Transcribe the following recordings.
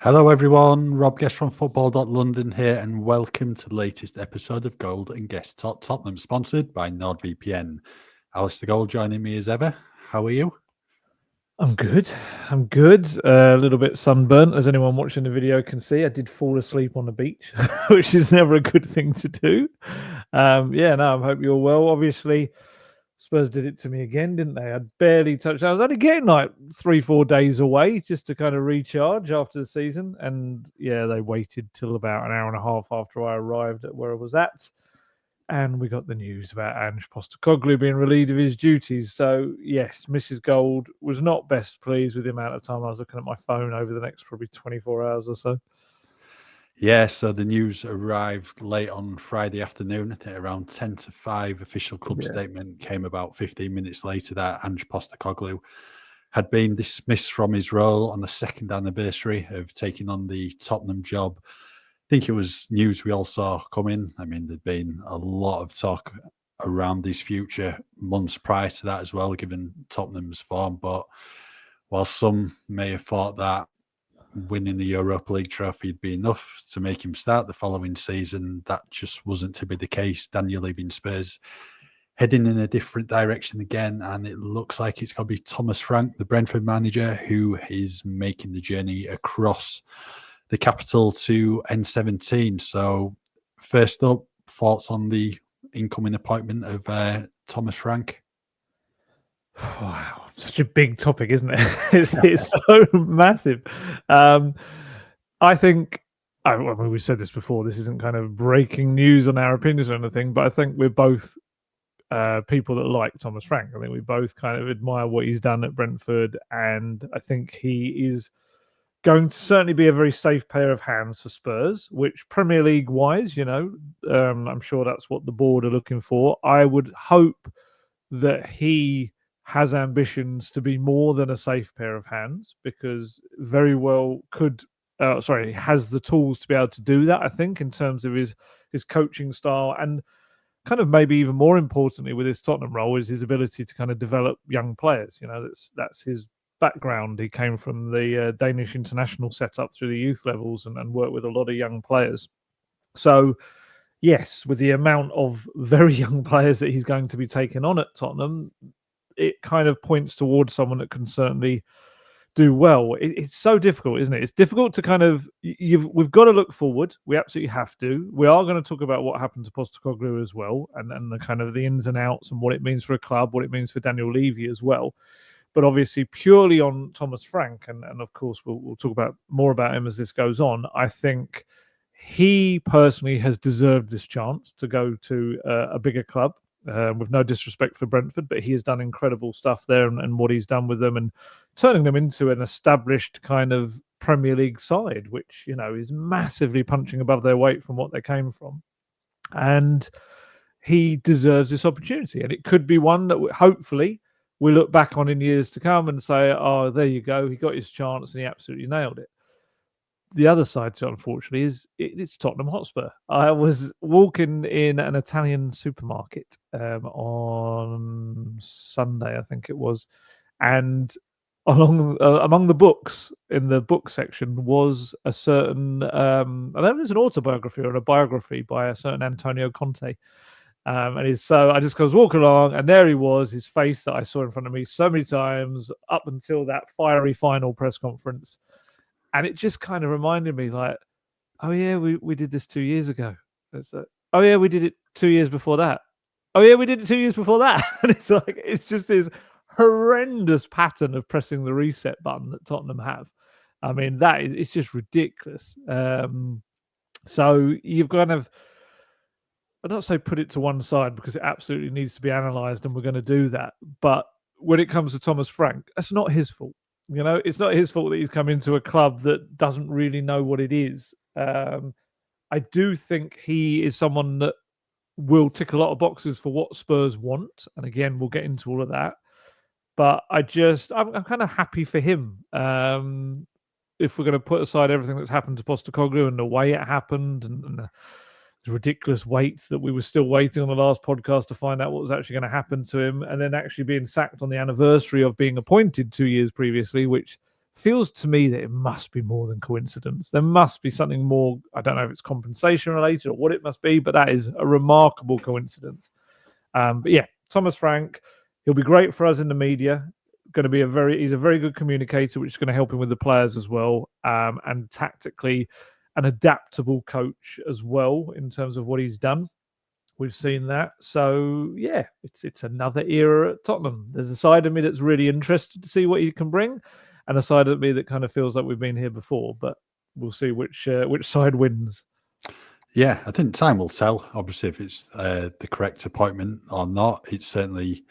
Hello everyone, Rob Guest from football.london here and welcome to the latest episode of Gold Guest Talk Tottenham, sponsored by NordVPN. Alasdair Gold joining me as ever. How are you? I'm good. A little bit sunburnt, as anyone watching the video can see. I did fall asleep on the beach, which is never a good thing to do. I hope you're well. Obviously, Spurs did it to me again, didn't they? I'd barely touched. I was only getting like 3-4 days away just to kind of recharge after the season. And yeah, they waited till about an hour and a half after I arrived at where I was at. And we got the news about Ange Postecoglou being relieved of his duties. So, yes, Mrs. Gold was not best pleased with the amount of time I was looking at my phone over the next probably 24 hours or so. Yeah, so the news arrived late on Friday afternoon at around 10 to 5. Official club statement came about 15 minutes later that Ange Postecoglou had been dismissed from his role on the second anniversary of taking on the Tottenham job. I think it was news we all saw coming. I mean, there'd been a lot of talk around his future months prior to that as well, given Tottenham's form. But while some may have thought that winning the Europa League trophy would be enough to make him start the following season, that just wasn't to be the case. Daniel leaving Spurs, heading in a different direction again, and it looks like it's going to be Thomas Frank, the Brentford manager, who is making the journey across the capital to N17. So first up, thoughts on the incoming appointment of Thomas Frank? Wow, such a big topic, isn't it? It's so massive. I think, I mean, we said this before, this isn't kind of breaking news on our opinions or anything, but I think we're both people that like Thomas Frank. I think we both kind of admire what he's done at Brentford, and I think he is going to certainly be a very safe pair of hands for Spurs, which Premier League wise, I'm sure that's what the board are looking for. I would hope that he has ambitions to be more than a safe pair of hands, because very well he has the tools to be able to do that, I think, in terms of his coaching style, and kind of maybe even more importantly with his Tottenham role is his ability to kind of develop young players. That's his background. He came from the Danish international setup through the youth levels and worked with a lot of young players. So yes, with the amount of very young players that he's going to be taking on at Tottenham, it kind of points towards someone that can certainly do well. It's so difficult, isn't it? It's difficult to kind of we've got to look forward. We absolutely have to. We are going to talk about what happened to Postecoglou as well, and the kind of the ins and outs and what it means for a club, what it means for Daniel Levy as well. But obviously, purely on Thomas Frank, and of course we'll talk about more about him as this goes on. I think he personally has deserved this chance to go to a bigger club. With no disrespect for Brentford, but he has done incredible stuff there, and what he's done with them and turning them into an established kind of Premier League side, which, is massively punching above their weight from what they came from. And he deserves this opportunity. And it could be one that hopefully we look back on in years to come and say, oh, there you go, he got his chance and he absolutely nailed it. The other side to it, unfortunately, is it's Tottenham Hotspur. I was walking in an Italian supermarket on Sunday, I think it was, and among the books in the book section was a certain, I don't know if it's an autobiography or a biography by a certain Antonio Conte. So I just was walking along, and there he was, his face that I saw in front of me so many times up until that fiery final press conference. And it just kind of reminded me, like, oh yeah, we did this 2 years ago. It's like, oh yeah, we did it 2 years before that. Oh yeah, we did it 2 years before that. And it's like, it's just this horrendous pattern of pressing the reset button that Tottenham have. I mean, it's just ridiculous. So you've kind of, I'd not say put it to one side, because it absolutely needs to be analysed, and we're going to do that. But when it comes to Thomas Frank, that's not his fault. It's not his fault that he's come into a club that doesn't really know what it is. I do think he is someone that will tick a lot of boxes for what Spurs want. And again, we'll get into all of that. But I'm kind of happy for him. If we're going to put aside everything that's happened to Postecoglou and the way it happened, and the ridiculous wait that we were still waiting on the last podcast to find out what was actually going to happen to him, and then actually being sacked on the anniversary of being appointed 2 years previously, which feels to me that it must be more than coincidence. There must be something more. I don't know if it's compensation related or what it must be, but that is a remarkable coincidence. But yeah, Thomas Frank, he'll be great for us in the media. He's a very good communicator, which is going to help him with the players as well, and tactically an adaptable coach as well in terms of what he's done. We've seen that. So yeah, it's another era at Tottenham. There's a side of me that's really interested to see what he can bring, and a side of me that kind of feels like we've been here before. But we'll see which side wins. Yeah, I think time will tell. Obviously, if it's the correct appointment or not, it's certainly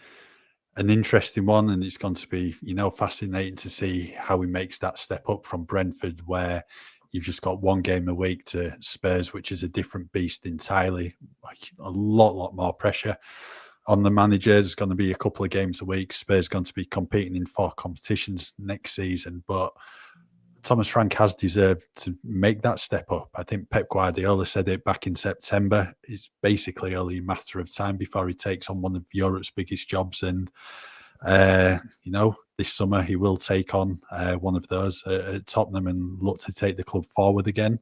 an interesting one, and it's going to be, fascinating to see how he makes that step up from Brentford, where you've just got one game a week, to Spurs, which is a different beast entirely. Like a lot more pressure on the manager. There's going to be a couple of games a week. Spurs going to be competing in 4 competitions next season, but Thomas Frank has deserved to make that step up. I think Pep Guardiola said it back in September. It's basically only a matter of time before he takes on one of Europe's biggest jobs. And, this summer he will take on one of those at Tottenham and look to take the club forward again.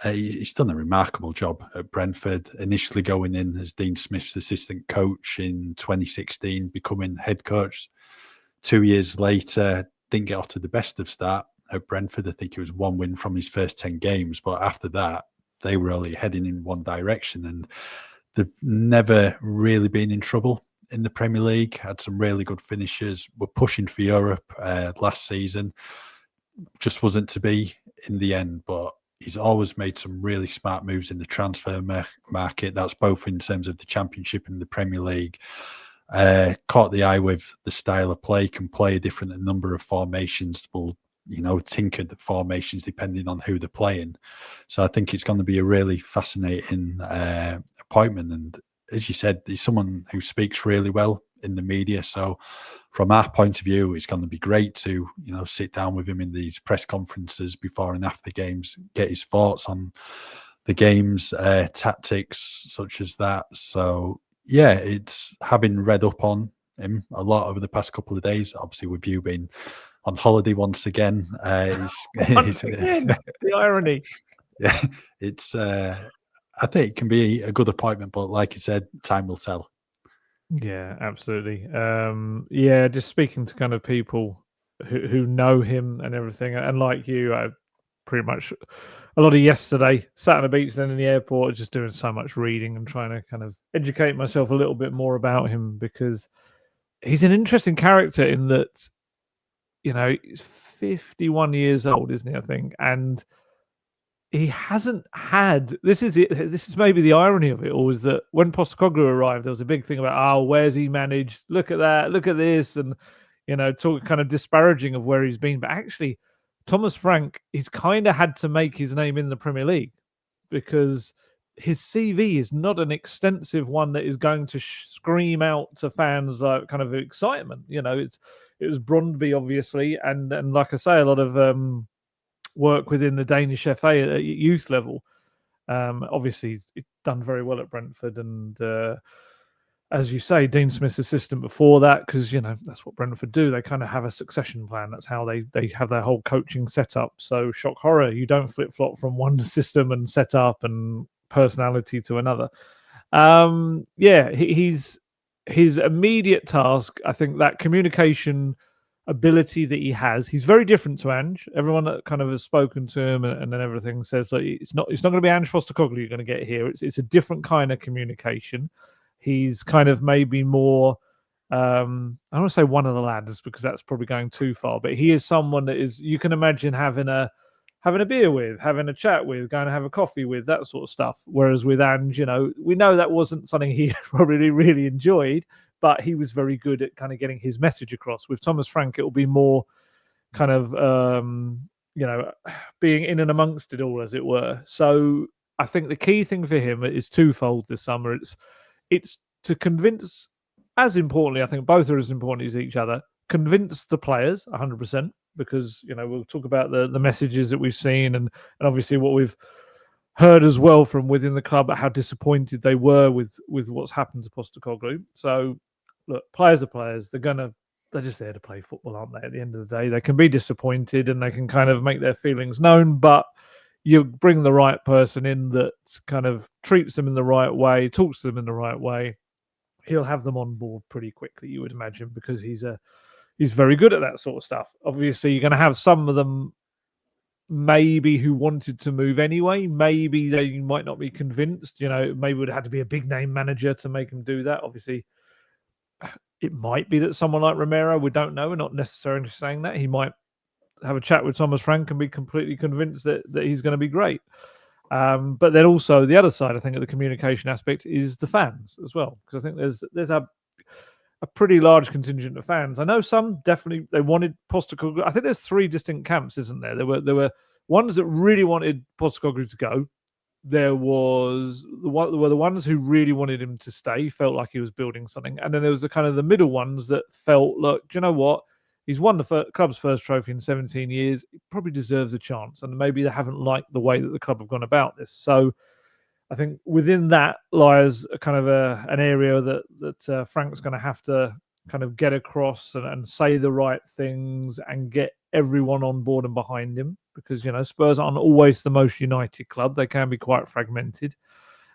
He's done a remarkable job at Brentford, initially going in as Dean Smith's assistant coach in 2016, becoming head coach. 2 years later, didn't get off to the best of start at Brentford. I think it was 1 win from his first 10 games, but after that, they were only heading in one direction, and they've never really been in trouble in the Premier League. Had some really good finishes, were pushing for Europe last season. Just wasn't to be in the end, but he's always made some really smart moves in the transfer market. That's both in terms of the Championship and the Premier League. Caught the eye with the style of play, can play a different number of formations, will tinker the formations depending on who they're playing. So I think it's going to be a really fascinating appointment. And as you said, he's someone who speaks really well in the media. So from our point of view, it's going to be great to sit down with him in these press conferences before and after games, get his thoughts on the games, tactics such as that. So yeah, it's having read up on him a lot over the past couple of days. Obviously, with you being on holiday once again, the irony. Yeah, it's. I think it can be a good appointment, but like you said, time will tell. Yeah, absolutely. Just speaking to kind of people who know him and everything, and like you, I pretty much a lot of yesterday sat on the beach, then in the airport, just doing so much reading and trying to kind of educate myself a little bit more about him, because he's an interesting character in that, he's 51 years old, isn't he? I think, and he hasn't had. This is it. This is maybe the irony of it all, is that when Postecoglou arrived, there was a big thing about, where's he managed? Look at that. Look at this, and talk kind of disparaging of where he's been. But actually, Thomas Frank, he's kind of had to make his name in the Premier League, because his CV is not an extensive one that is going to scream out to fans like kind of excitement. It was Brondby, obviously, and like I say, a lot of work within the Danish FA at youth level. Obviously, he's done very well at Brentford, and as you say, Dean Smith's assistant before that, because that's what Brentford do. They kind of have a succession plan. That's how they have their whole coaching setup. So shock horror, you don't flip flop from one system and setup and personality to another. His immediate task, I think, that communication ability that he has. He's very different to Ange. Everyone that kind of has spoken to him and then everything says that it's not going to be Ange Postecoglou you're going to get here. It's a different kind of communication. He's kind of maybe more, I don't want to say one of the lads, because that's probably going too far, but he is someone that is, you can imagine having a beer with, having a chat with, going to have a coffee with, that sort of stuff. Whereas with Ange, we know that wasn't something he probably really enjoyed, but he was very good at kind of getting his message across. With Thomas Frank, it will be more kind of, being in and amongst it all, as it were. So I think the key thing for him is twofold this summer. It's to convince, as importantly, I think both are as important as each other, convince the players 100%, because, we'll talk about the messages that we've seen and obviously what we've heard as well from within the club about how disappointed they were with what's happened to Postecoglou. So, look, players are players. They're going to they're just there to play football, aren't they? At the end of the day, they can be disappointed and they can kind of make their feelings known, but you bring the right person in that kind of treats them in the right way, talks to them in the right way, he'll have them on board pretty quickly, you would imagine, because he's very good at that sort of stuff. Obviously, you're going to have some of them maybe who wanted to move anyway. Maybe they might not be convinced. Maybe it would have had to be a big name manager to make them do that. Obviously, it might be that someone like Romero, we don't know. We're not necessarily saying that. He might have a chat with Thomas Frank and be completely convinced that he's going to be great. But then also the other side, I think, of the communication aspect is the fans as well, because I think there's a pretty large contingent of fans. I know some definitely they wanted Postecoglou. I think there's 3 distinct camps, isn't there? There were ones that really wanted Postecoglou to go. There were the ones who really wanted him to stay, felt like he was building something, and then there was the kind of the middle ones that felt, look, do you know what? He's won the club's first trophy in 17 years. He probably deserves a chance, and maybe they haven't liked the way that the club have gone about this. So I think within that lies a kind of an area that Frank's going to have to kind of get across and say the right things and get everyone on board and behind him, because Spurs aren't always the most united club. They can be quite fragmented,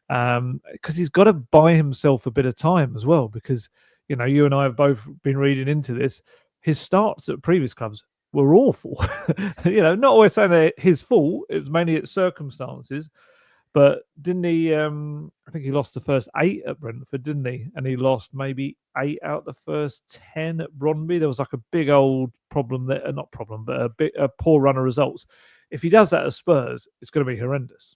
because he's got to buy himself a bit of time as well, because you and I have both been reading into this. His starts at previous clubs were awful. Not always saying that his fault. It was mainly its circumstances. But didn't he? I think he lost the first 8 at Brentford, didn't he? And he lost maybe 8 out of the first 10 at Brøndby. There was like a big old problem there, not problem, but a poor run of results. If he does that at Spurs, it's going to be horrendous.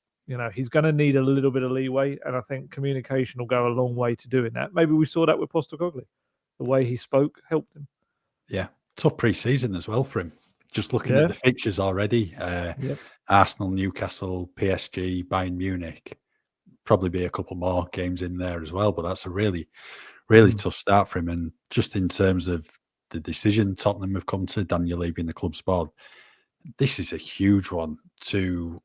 He's going to need a little bit of leeway, and I think communication will go a long way to doing that. Maybe we saw that with Postecoglou. The way he spoke helped him. Yeah, tough pre-season as well for him. Just looking at the fixtures already, Arsenal, Newcastle, PSG, Bayern Munich, probably be a couple more games in there as well. But that's a really, really tough start for him. And just in terms of the decision Tottenham have come to, Daniel Levy in the club's board, this is a huge one to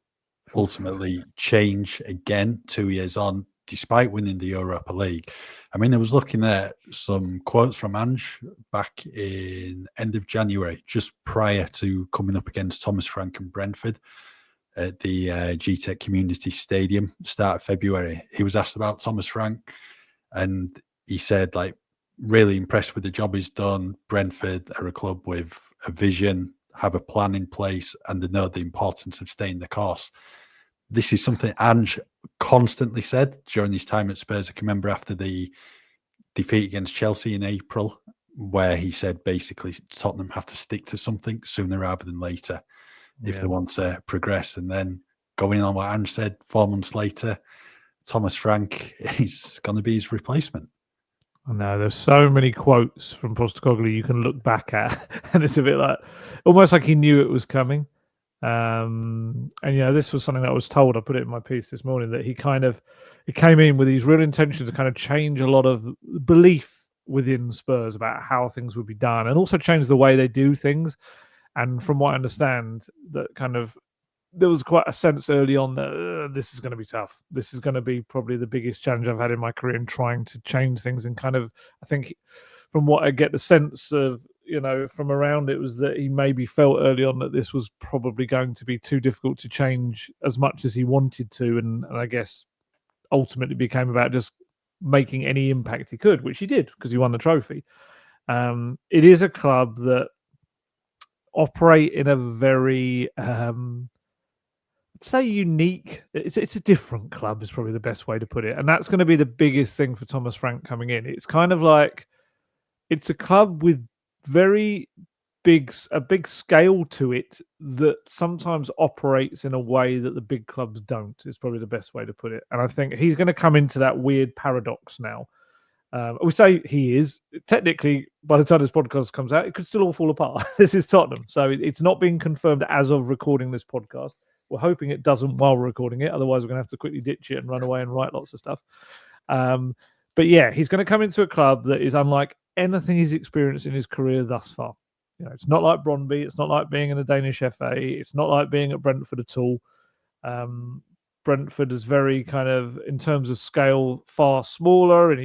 ultimately change again 2 years on, despite winning the Europa League. I mean, I was looking at some quotes from Ange back in end of January, just prior to coming up against Thomas Frank and Brentford at the GTEC Community Stadium, start of February. He was asked about Thomas Frank, and he said, like, really impressed with the job he's done. Brentford are a club with a vision, have a plan in place, and they know the importance of staying the course. This is something Ange constantly said during his time at Spurs. I can remember after the defeat against Chelsea in April, where he said basically Tottenham have to stick to something sooner rather than later if they want to progress. And then going on what Ange said 4 months later, Thomas Frank is going to be his replacement. I know there's so many quotes from Postecoglou you can look back at, and it's a bit like almost like he knew it was coming. And this was something that I was told. I put it in my piece this morning that he came in with these real intentions to kind of change a lot of belief within Spurs about how things would be done, and also change the way they do things. And from what I understand, that kind of there was quite a sense early on that this is going to be tough. This is going to be probably the biggest challenge I've had in my career in trying to change things. And kind of, I think, from what I get the sense of, from around it, was that he maybe felt early on that this was probably going to be too difficult to change as much as he wanted to. And I guess ultimately became about just making any impact he could, which he did because he won the trophy. It is a club that operate in a very, I'd say unique. It's a different club is probably the best way to put it. And that's going to be the biggest thing for Thomas Frank coming in. It's kind of like, it's a club with a big scale to it that sometimes operates in a way that the big clubs don't, is probably the best way to put it. And I think he's going to come into that weird paradox now. We say he is. Technically, by the time this podcast comes out, it could still all fall apart. This is Tottenham. So it's not being confirmed as of recording this podcast. We're hoping it doesn't while we're recording it. Otherwise, we're going to have to quickly ditch it and run away and write lots of stuff. But yeah, he's going to come into a club that is unlike anything he's experienced in his career thus far. It's not like Brøndby. It's not like being in the Danish FA. It's not like being at Brentford at all. Brentford as very kind of, in terms of scale, far smaller, and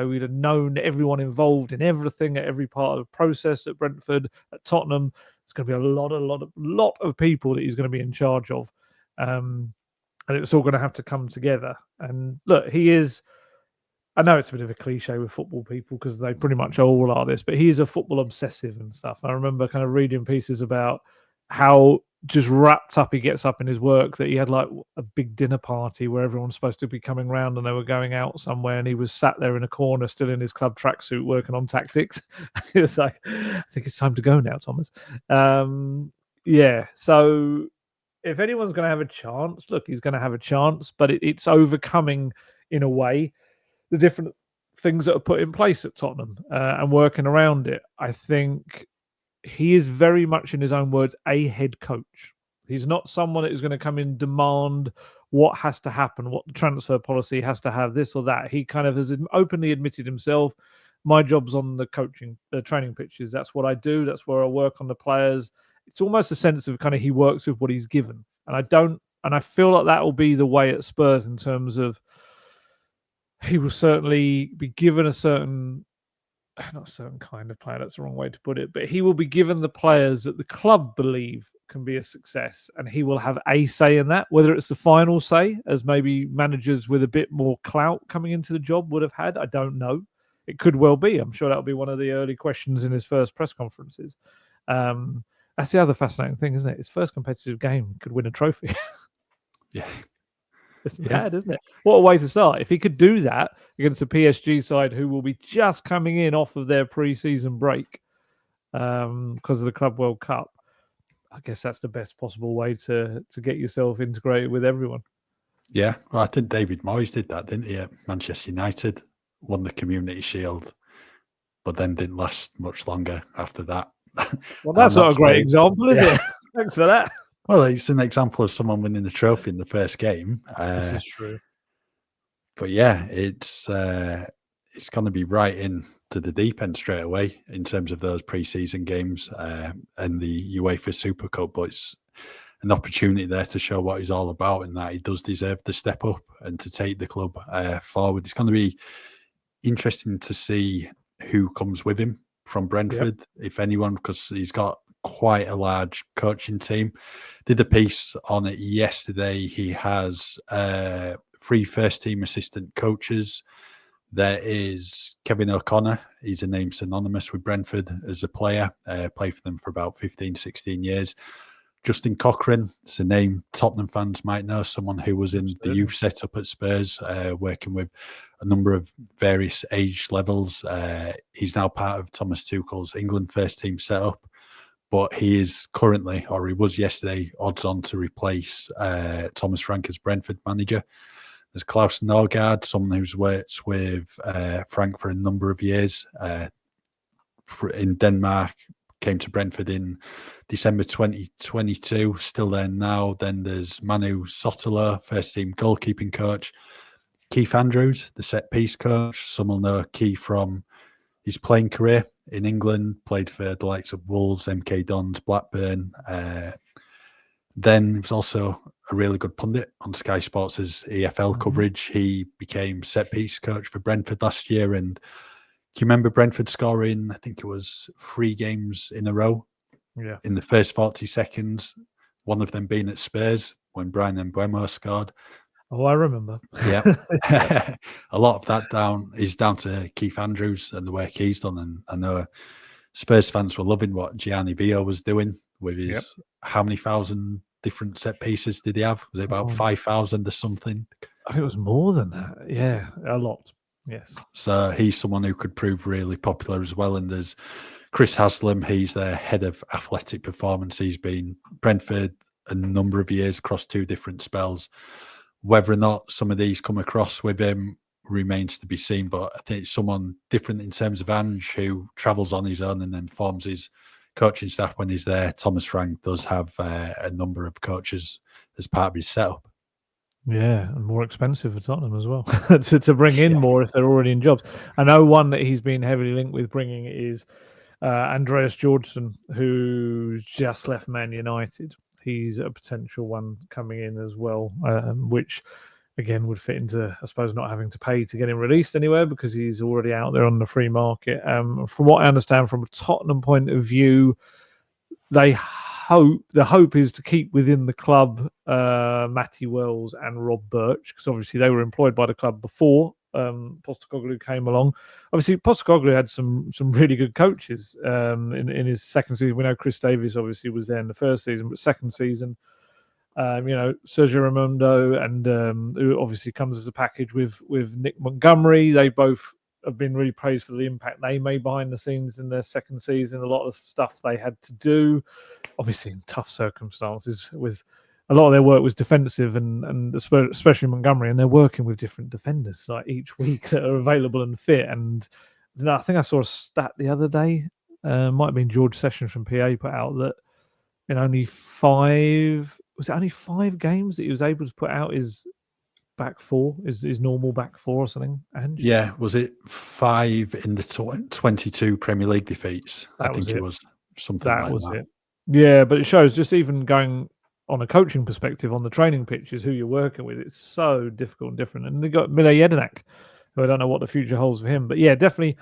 we'd have known everyone involved in everything at every part of the process at Brentford. At Tottenham, it's going to be a lot of people that he's going to be in charge of, and it's all going to have to come together. And look, he is. I know it's a bit of a cliche with football people because they pretty much all are this, but he is a football obsessive and stuff. I remember kind of reading pieces about how just wrapped up he gets up in his work, that he had like a big dinner party where everyone's supposed to be coming round and they were going out somewhere, and he was sat there in a corner still in his club tracksuit working on tactics. It was like, I think it's time to go now, Thomas. So if anyone's going to have a chance, look, he's going to have a chance, but it's overcoming, in a way, the different things that are put in place at Tottenham and working around it. I think he is very much, in his own words, a head coach. He's not someone that is going to come in, demand what has to happen, what the transfer policy has to have, this or that. He kind of has openly admitted himself, my job's on the coaching, the training pitches. That's what I do. That's where I work on the players. It's almost a sense of kind of he works with what he's given. And I feel like that will be the way at Spurs, in terms of he will certainly be given not a certain kind of player, that's the wrong way to put it, but he will be given the players that the club believe can be a success, and he will have a say in that, whether it's the final say, as maybe managers with a bit more clout coming into the job would have had. I don't know. It could well be. I'm sure that'll be one of the early questions in his first press conferences. That's the other fascinating thing, isn't it? His first competitive game could win a trophy. Yeah. It's mad, isn't it? What a way to start. If he could do that against a PSG side who will be just coming in off of their pre-season break because of the Club World Cup, I guess that's the best possible way to get yourself integrated with everyone. Yeah, well, I think David Moyes did that, didn't he, at Manchester United? Won the Community Shield, but then didn't last much longer after that. Well, that's not a great example, is it? Thanks for that. Well, it's an example of someone winning the trophy in the first game. This is true. But yeah, it's going to be right in to the deep end straight away in terms of those pre-season games and the UEFA Super Cup. But it's an opportunity there to show what he's all about, and that he does deserve the step up and to take the club forward. It's going to be interesting to see who comes with him from Brentford, if anyone, because he's got quite a large coaching team. Did a piece on it yesterday. He has 3 first-team assistant coaches. There is Kevin O'Connor. He's a name synonymous with Brentford as a player. Played for them for about 15, 16 years. Justin Cochran, it's a name Tottenham fans might know, someone who was in the youth setup at Spurs, working with a number of various age levels. He's now part of Thomas Tuchel's England first-team setup. But he is currently, or he was yesterday, odds on to replace Thomas Frank as Brentford manager. There's Klaus Norgard, someone who's worked with Frank for a number of years in Denmark, came to Brentford in December 2022, still there now. Then there's Manu Sotelo, first-team goalkeeping coach. Keith Andrews, the set-piece coach. Some will know Keith from his playing career in England, played for the likes of Wolves, MK Dons, Blackburn. Then he was also a really good pundit on Sky Sports' EFL coverage. He became set-piece coach for Brentford last year. And do you remember Brentford scoring, I think it was 3 games in a row in the first 40 seconds, one of them being at Spurs when Brian Mbeumo scored? Oh, I remember. Yeah. A lot of that is down to Keith Andrews and the work he's done. And I know Spurs fans were loving what Gianni Vio was doing with his, how many thousand different set pieces did he have? Was it about 5,000 or something? I think it was more than that. Yeah, a lot. Yes. So he's someone who could prove really popular as well. And there's Chris Haslam. He's their head of athletic performance. He's been Brentford a number of years across 2 different spells. Whether or not some of these come across with him remains to be seen. But I think it's someone different in terms of Ange, who travels on his own and then forms his coaching staff when he's there. Thomas Frank does have a number of coaches as part of his setup. Yeah, and more expensive for Tottenham as well to bring in more if they're already in jobs. I know one that he's been heavily linked with bringing is Andreas Georgeson, who's just left Man United. he's a potential one coming in as well, which again would fit into, I suppose, not having to pay to get him released anywhere because he's already out there on the free market. From what I understand, from a Tottenham point of view, the hope is to keep within the club Matty Wells and Rob Birch, because obviously they were employed by the club before Postecoglou came along. Obviously, Postecoglou had some really good coaches in his second season. We know Chris Davies obviously was there in the first season, but second season, Sergio Raimondo, and who obviously comes as a package with Nick Montgomery. They both have been really praised for the impact they made behind the scenes in their second season. A lot of stuff they had to do, obviously in tough circumstances. With a lot of their work was defensive, and especially Montgomery, and they're working with different defenders like each week that are available and fit. And I think I saw a stat the other day, might have been George Sessions from PA put out, that in only 5 games that he was able to put out his back four, his normal back four or something, Ange? Yeah, was it 5 in the 22 Premier League defeats? I think it was something like that. It. Yeah, but it shows, just even going on a coaching perspective on the training pitches, who you're working with, it's so difficult and different. And they got Mile Jedinak, who I don't know what the future holds for him. But yeah, definitely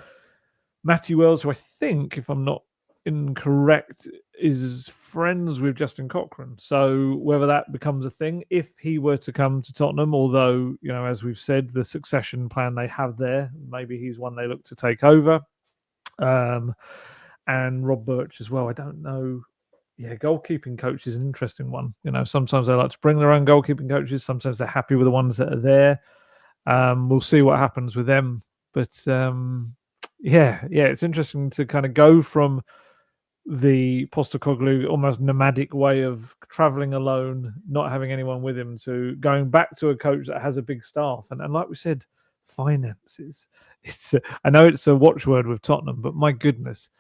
Matty Wells, who I think, if I'm not incorrect, is friends with Justin Cochrane. So whether that becomes a thing, if he were to come to Tottenham, although, as we've said, the succession plan they have there, maybe he's one they look to take over. And Rob Birch as well. I don't know. Yeah, goalkeeping coach is an interesting one. Sometimes they like to bring their own goalkeeping coaches. Sometimes they're happy with the ones that are there. We'll see what happens with them. But yeah, it's interesting to kind of go from the Postecoglou almost nomadic way of traveling alone, not having anyone with him, to going back to a coach that has a big staff. And like we said, finances. I know it's a watchword with Tottenham, but my goodness,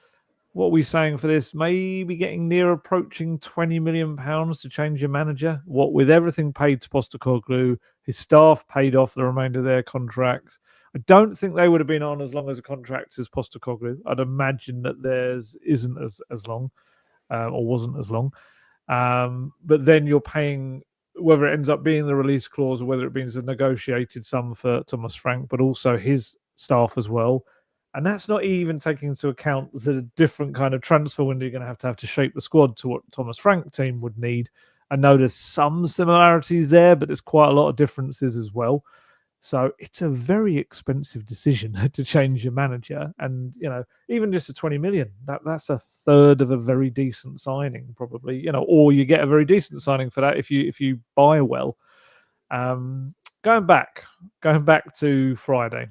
what are we saying for this? Maybe getting near approaching £20 million to change your manager. What with everything paid to Postecoglou, his staff paid off the remainder of their contracts. I don't think they would have been on as long as a contract as Postecoglou. I'd imagine that theirs isn't as long, or wasn't as long. But then you're paying, whether it ends up being the release clause or whether it means a negotiated sum for Thomas Frank, but also his staff as well. And that's not even taking into account the different kind of transfer window you're going to have to shape the squad to what Thomas Frank team would need. I know there's some similarities there, but there's quite a lot of differences as well. So it's a very expensive decision to change your manager. And, even just a 20 million, that's a third of a very decent signing, probably, or you get a very decent signing for that if you buy well. Going back to Friday,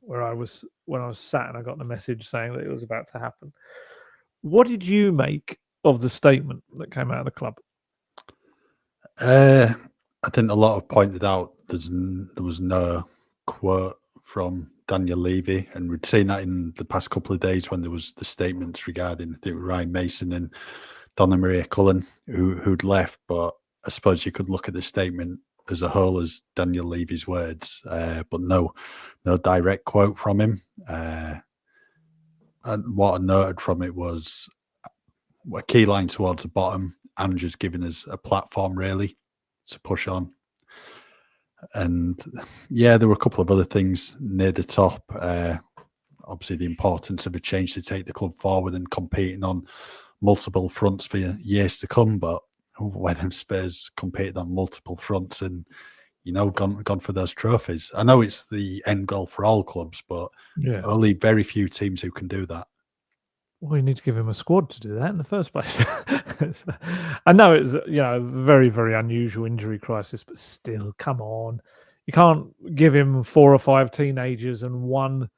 when I was sat and I got the message saying that it was about to happen. What did you make of the statement that came out of the club? I think a lot have pointed out there was no quote from Daniel Levy, and we'd seen that in the past couple of days when there was the statements regarding, I think, Ryan Mason and Donna Maria Cullen who'd left. But I suppose you could look at the statement as a whole as Daniel Levy's words, but no direct quote from him. And what I noted from it was a key line towards the bottom. Ange has given us a platform really to push on. And yeah, there were a couple of other things near the top. Obviously, the importance of a change to take the club forward and competing on multiple fronts for years to come. But when Spurs competed on multiple fronts and gone for those trophies, I know it's the end goal for all clubs, but only very few teams who can do that. Well, you need to give him a squad to do that in the first place. I know it's a very, very unusual injury crisis, but still, come on. You can't give him 4 or 5 teenagers and 1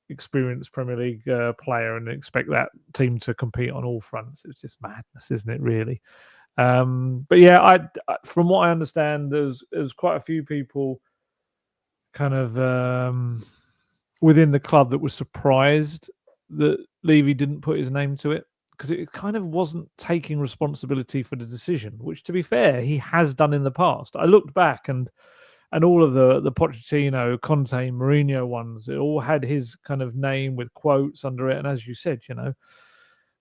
experienced Premier League player and expect that team to compete on all fronts. It's just madness, isn't it, really? But yeah, I from what I understand, there's quite a few people kind of within the club that were surprised that Levy didn't put his name to it, because it kind of wasn't taking responsibility for the decision, which, to be fair, he has done in the past. I looked back and all of the Pochettino, Conte, Mourinho ones, it all had his kind of name with quotes under it. And as you said,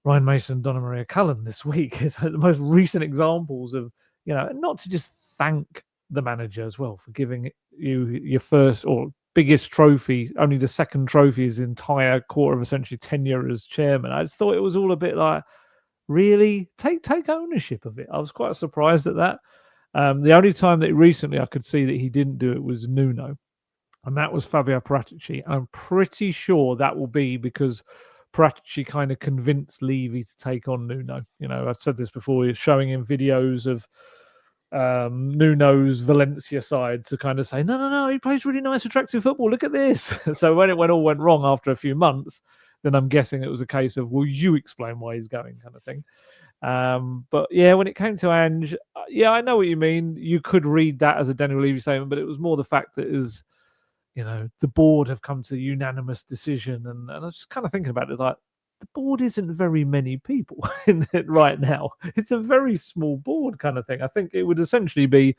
Ryan Mason, Donna Maria Cullen this week is the most recent examples of, not to just thank the manager as well for giving you your first or biggest trophy, only the second trophy his entire quarter of a century tenure as chairman. I just thought it was all a bit like, really take ownership of it. I was quite surprised at that. The only time that recently I could see that he didn't do it was Nuno, and that was Fabio Paratici. I'm pretty sure that will be because Paratici kind of convinced Levy to take on Nuno. I've said this before, he's showing him videos of Nuno's Valencia side to kind of say, no, he plays really nice, attractive football. Look at this. So when it all went wrong after a few months, then I'm guessing it was a case of, will you explain why he's going, kind of thing. But yeah, when it came to Ange, I know what you mean. You could read that as a Daniel Levy statement, but it was more the fact that the board have come to a unanimous decision, and I was just kind of thinking about it like, the board isn't very many people in it right now. It's a very small board kind of thing. I think it would essentially be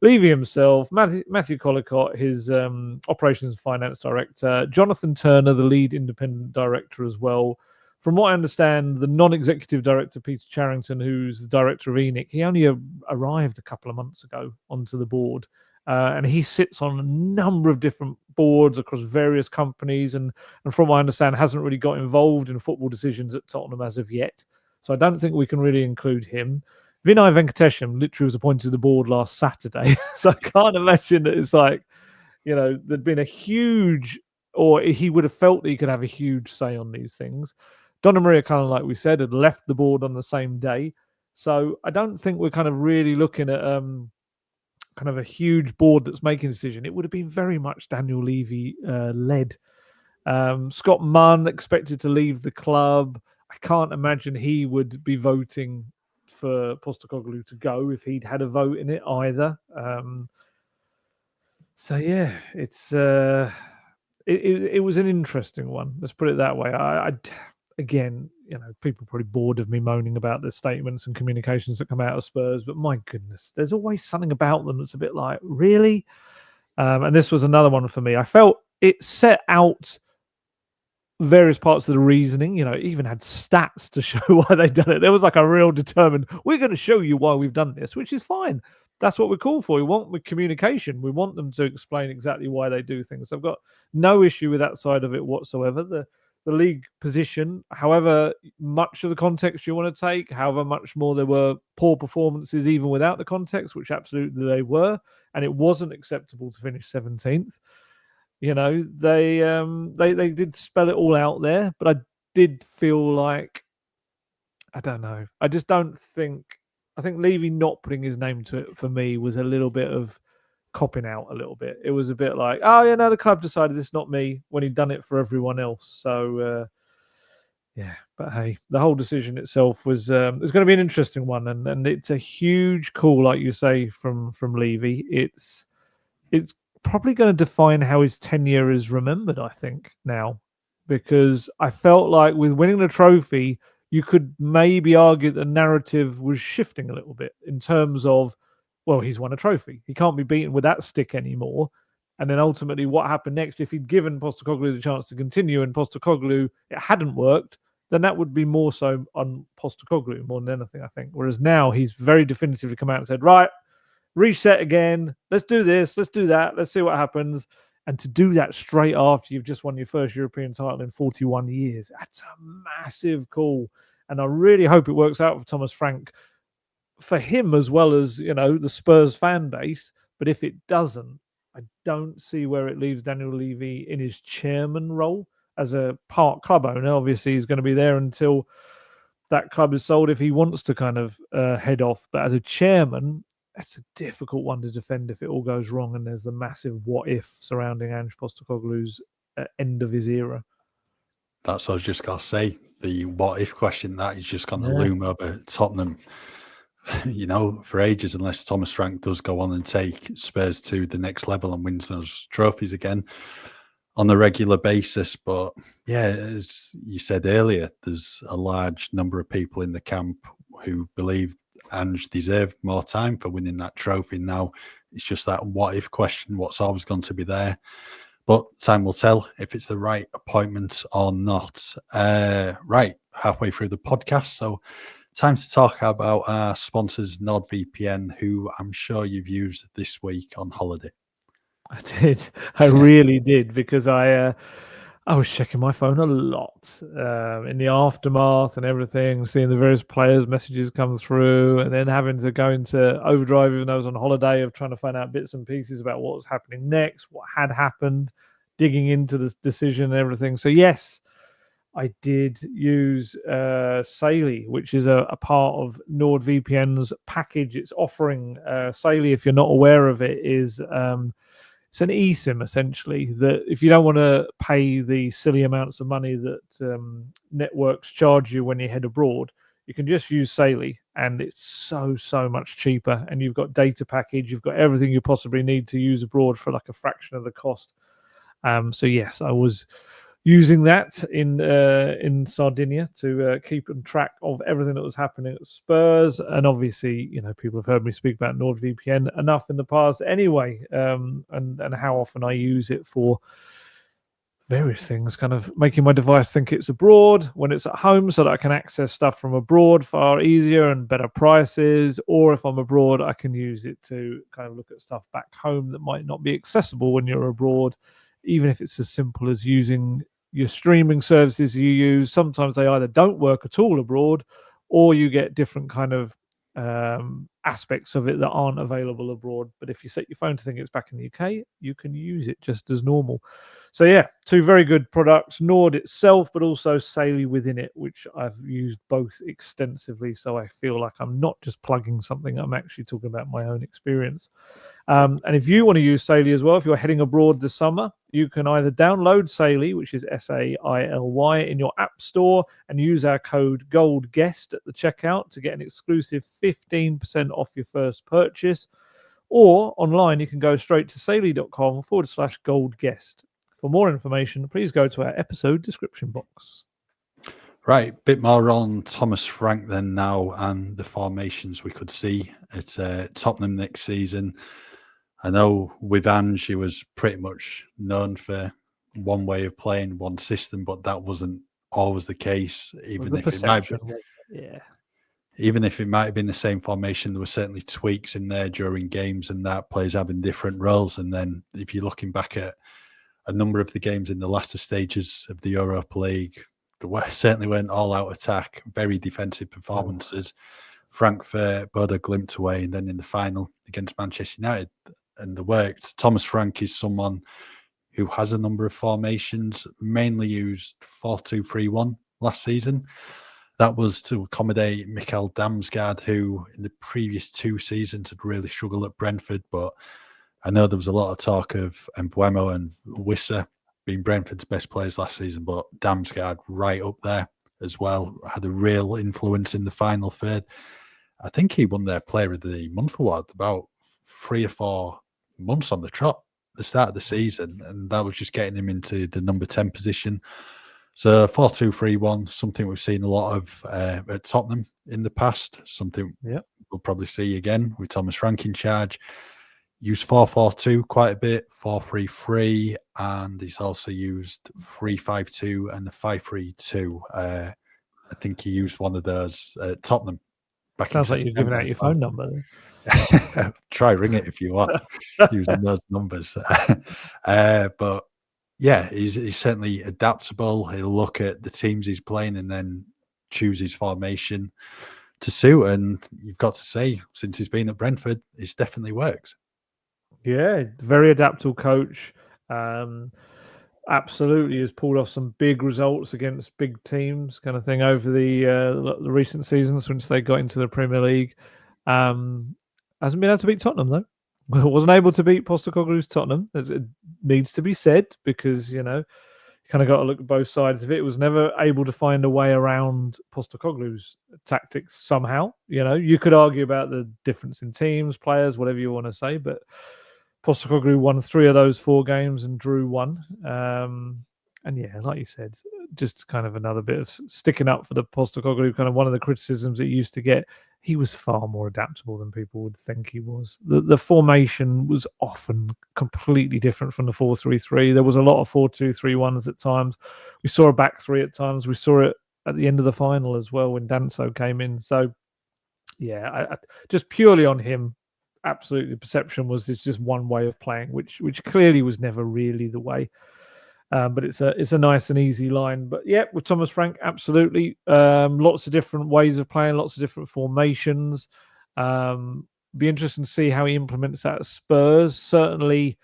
Levy himself, Matthew Collicott, his operations and finance director, Jonathan Turner, the lead independent director as well. From what I understand, the non-executive director, Peter Charrington, who's the director of ENIC, he only arrived a couple of months ago onto the board. And he sits on a number of different boards across various companies, and from what I understand, hasn't really got involved in football decisions at Tottenham as of yet. So I don't think we can really include him. Vinay Venkatesham literally was appointed to the board last Saturday. So I can't imagine that it's like, there'd been a huge, or he would have felt that he could have a huge say on these things. Donna Maria Cullen, like we said, had left the board on the same day. So I don't think we're kind of really looking at kind of a huge board that's making a decision. It would have been very much Daniel Levy led. Scott Munn expected to leave the club. I can't imagine he would be voting for Postecoglou to go if he'd had a vote in it either. So yeah, it's it was an interesting one. Let's put it that way. I again, people are probably bored of me moaning about the statements and communications that come out of Spurs, but my goodness, there's always something about them that's a bit like, really? And this was another one for me. I felt it set out various parts of the reasoning, it even had stats to show why they'd done it. There was like a real determined, we're going to show you why we've done this, which is fine. That's what we're called for. We want with communication. We want them to explain exactly why they do things. I've got no issue with that side of it whatsoever. The league position, however much of the context you want to take, however much more there were poor performances even without the context, which absolutely they were, and it wasn't acceptable to finish 17th. They did spell it all out there, but I did feel like, I don't know. I just don't think. I think Levy not putting his name to it for me was a little bit of copping out a little bit. It was a bit like, oh yeah, no, the club decided it's not me when he'd done it for everyone else. So yeah, but hey, the whole decision itself was it's going to be an interesting one, and it's a huge call, like you say, from Levy. It's probably going to define how his tenure is remembered, I think, now, because I felt like with winning the trophy, you could maybe argue the narrative was shifting a little bit in terms of, well, he's won a trophy. He can't be beaten with that stick anymore. And then ultimately what happened next, if he'd given Postecoglou the chance to continue and Postecoglou, it hadn't worked, then that would be more so on Postecoglou more than anything, I think. Whereas now he's very definitively come out and said, right, reset again. Let's do this. Let's do that. Let's see what happens. And to do that straight after you've just won your first European title in 41 years, that's a massive call. And I really hope it works out for Thomas Frank, for him as well as, the Spurs fan base. But if it doesn't, I don't see where it leaves Daniel Levy in his chairman role. As a part club owner, obviously he's going to be there until that club is sold if he wants to kind of head off. But as a chairman, that's a difficult one to defend if it all goes wrong and there's the massive what if surrounding Ange Postecoglou's end of his era. That's what I was just going to say. The what if question, that is just going to loom over Tottenham, for ages, unless Thomas Frank does go on and take Spurs to the next level and wins those trophies again on a regular basis. But yeah, as you said earlier, there's a large number of people in the camp who believe Ange deserved more time for winning that trophy. Now it's just that what if question, what's always going to be there. But time will tell if it's the right appointment or not. Right, halfway through the podcast. So time to talk about our sponsors, NordVPN, who I'm sure you've used this week on holiday. I did. I really did, because I was checking my phone a lot in the aftermath and everything, seeing the various players' messages come through, and then having to go into overdrive, even though I was on holiday, of trying to find out bits and pieces about what was happening next, what had happened, digging into the decision and everything. So yes, I did use Saley, which is a part of NordVPN's package. It's offering Saley, if you're not aware of it, is it's an eSIM essentially, that if you don't want to pay the silly amounts of money that networks charge you when you head abroad, you can just use Saley, and it's so much cheaper. And you've got data package, you've got everything you possibly need to use abroad for like a fraction of the cost. So yes, I was using that in Sardinia to keep on track of everything that was happening at Spurs. And obviously, people have heard me speak about NordVPN enough in the past anyway, and how often I use it for various things, kind of making my device think it's abroad when it's at home, so that I can access stuff from abroad far easier and better prices. Or if I'm abroad, I can use it to kind of look at stuff back home that might not be accessible when you're abroad, even if it's as simple as using your streaming services you use. Sometimes they either don't work at all abroad, or you get different kind of aspects of it that aren't available abroad. But if you set your phone to think it's back in the UK, you can use it just as normal. So yeah, two very good products, Nord itself, but also Saley within it, which I've used both extensively. So I feel like I'm not just plugging something, I'm actually talking about my own experience. And if you want to use Saley as well, if you're heading abroad this summer, you can either download Saley, which is SAILY, in your app store, and use our code Gold Guest at the checkout to get an exclusive 15% off your first purchase. Or online, you can go straight to saley.com/Gold Guest. For more information, please go to our episode description box. Right, bit more on Thomas Frank then now, and the formations we could see at Tottenham next season. I know with Ange, he was pretty much known for one way of playing, one system, but that wasn't always the case. Even if it might have been the same formation, there were certainly tweaks in there during games, and that players having different roles. And then if you're looking back at a number of the games in the latter stages of the Europa League, there certainly weren't all-out attack, very defensive performances. Frankfurt, Bodo Glimt away, and then in the final against Manchester United, and the worked. Thomas Frank is someone who has a number of formations, mainly used 4-2-3-1 last season. That was to accommodate Mikael Damsgaard, who in the previous 2 seasons had really struggled at Brentford. But I know there was a lot of talk of Mbuemo and Wissa being Brentford's best players last season, but Damsgaard right up there as well, had a real influence in the final third. I think he won their Player of the Month award about 3 or 4 months on the trot at the start of the season, and that was just getting him into the number 10 position. So 4-2-3-1, something we've seen a lot of at Tottenham in the past, something we'll probably see again with Thomas Frank in charge. Used 4-4-2 quite a bit, 4-3-3, and he's also used 3-5-2 and the 5-3-2. I think he used one of those at Tottenham. Sounds like you're giving out your phone number then. Try ring it if you want, using those numbers. But yeah, he's certainly adaptable. He'll look at the teams he's playing and then choose his formation to suit. And you've got to say, since he's been at Brentford, it definitely works. Yeah, very adaptable coach. Absolutely has pulled off some big results against big teams, kind of thing, over the recent seasons since they got into the Premier League. Hasn't been able to beat Tottenham though. Wasn't able to beat Postecoglou's Tottenham, as it needs to be said, because you kind of got to look at both sides of it. It was never able to find a way around Postecoglou's tactics somehow. You could argue about the difference in teams, players, whatever you want to say, but Postecoglou won 3 of those 4 games and drew 1. And yeah, like you said, just kind of another bit of sticking up for the Postecoglou, kind of one of the criticisms it used to get. He was far more adaptable than people would think he was. The formation was often completely different from the 4-3-3. There was a lot of 4-2-3-1s at times. We saw a back 3 at times. We saw it at the end of the final as well when Danso came in. So, yeah, I just purely on him, absolutely, the perception was it's just one way of playing, which clearly was never really the way. But it's a nice and easy line. But yeah, with Thomas Frank, absolutely, lots of different ways of playing, lots of different formations. Be interesting to see how he implements that at Spurs. Certainly,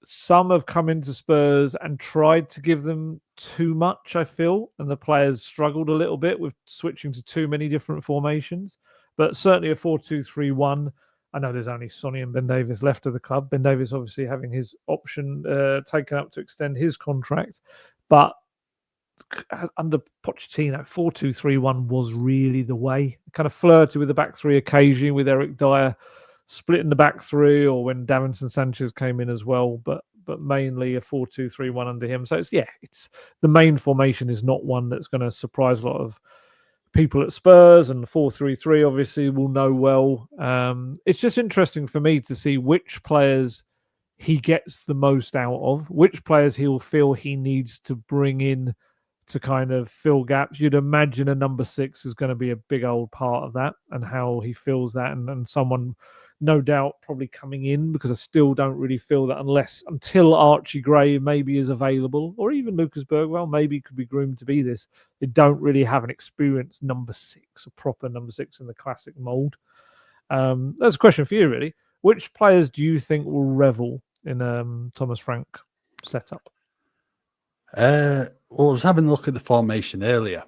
some have come into Spurs and tried to give them too much, I feel, and the players struggled a little bit with switching to too many different formations. But certainly a 4-2-3-1. I know there's only Sonny and Ben Davies left of the club. Ben Davies obviously having his option taken up to extend his contract. But under Pochettino, 4-2-3-1 was really the way. Kind of flirted with the back three occasionally with Eric Dyer splitting the back three, or when Davinson Sanchez came in as well, but mainly a 4-2-3-1 under him. So it's the main formation is not one that's going to surprise a lot of people at Spurs, and 4-3-3 obviously will know well. It's just interesting for me to see which players he gets the most out of, which players he'll feel he needs to bring in to kind of fill gaps. You'd imagine a number 6 is going to be a big old part of that, and how he feels that, and someone no doubt probably coming in, because I still don't really feel that until Archie Gray maybe is available, or even Lucas Bergwell maybe could be groomed to be this. They don't really have an experienced number 6, a proper number 6 in the classic mould. That's a question for you, really. Which players do you think will revel in Thomas Frank setup? Well, I was having a look at the formation earlier,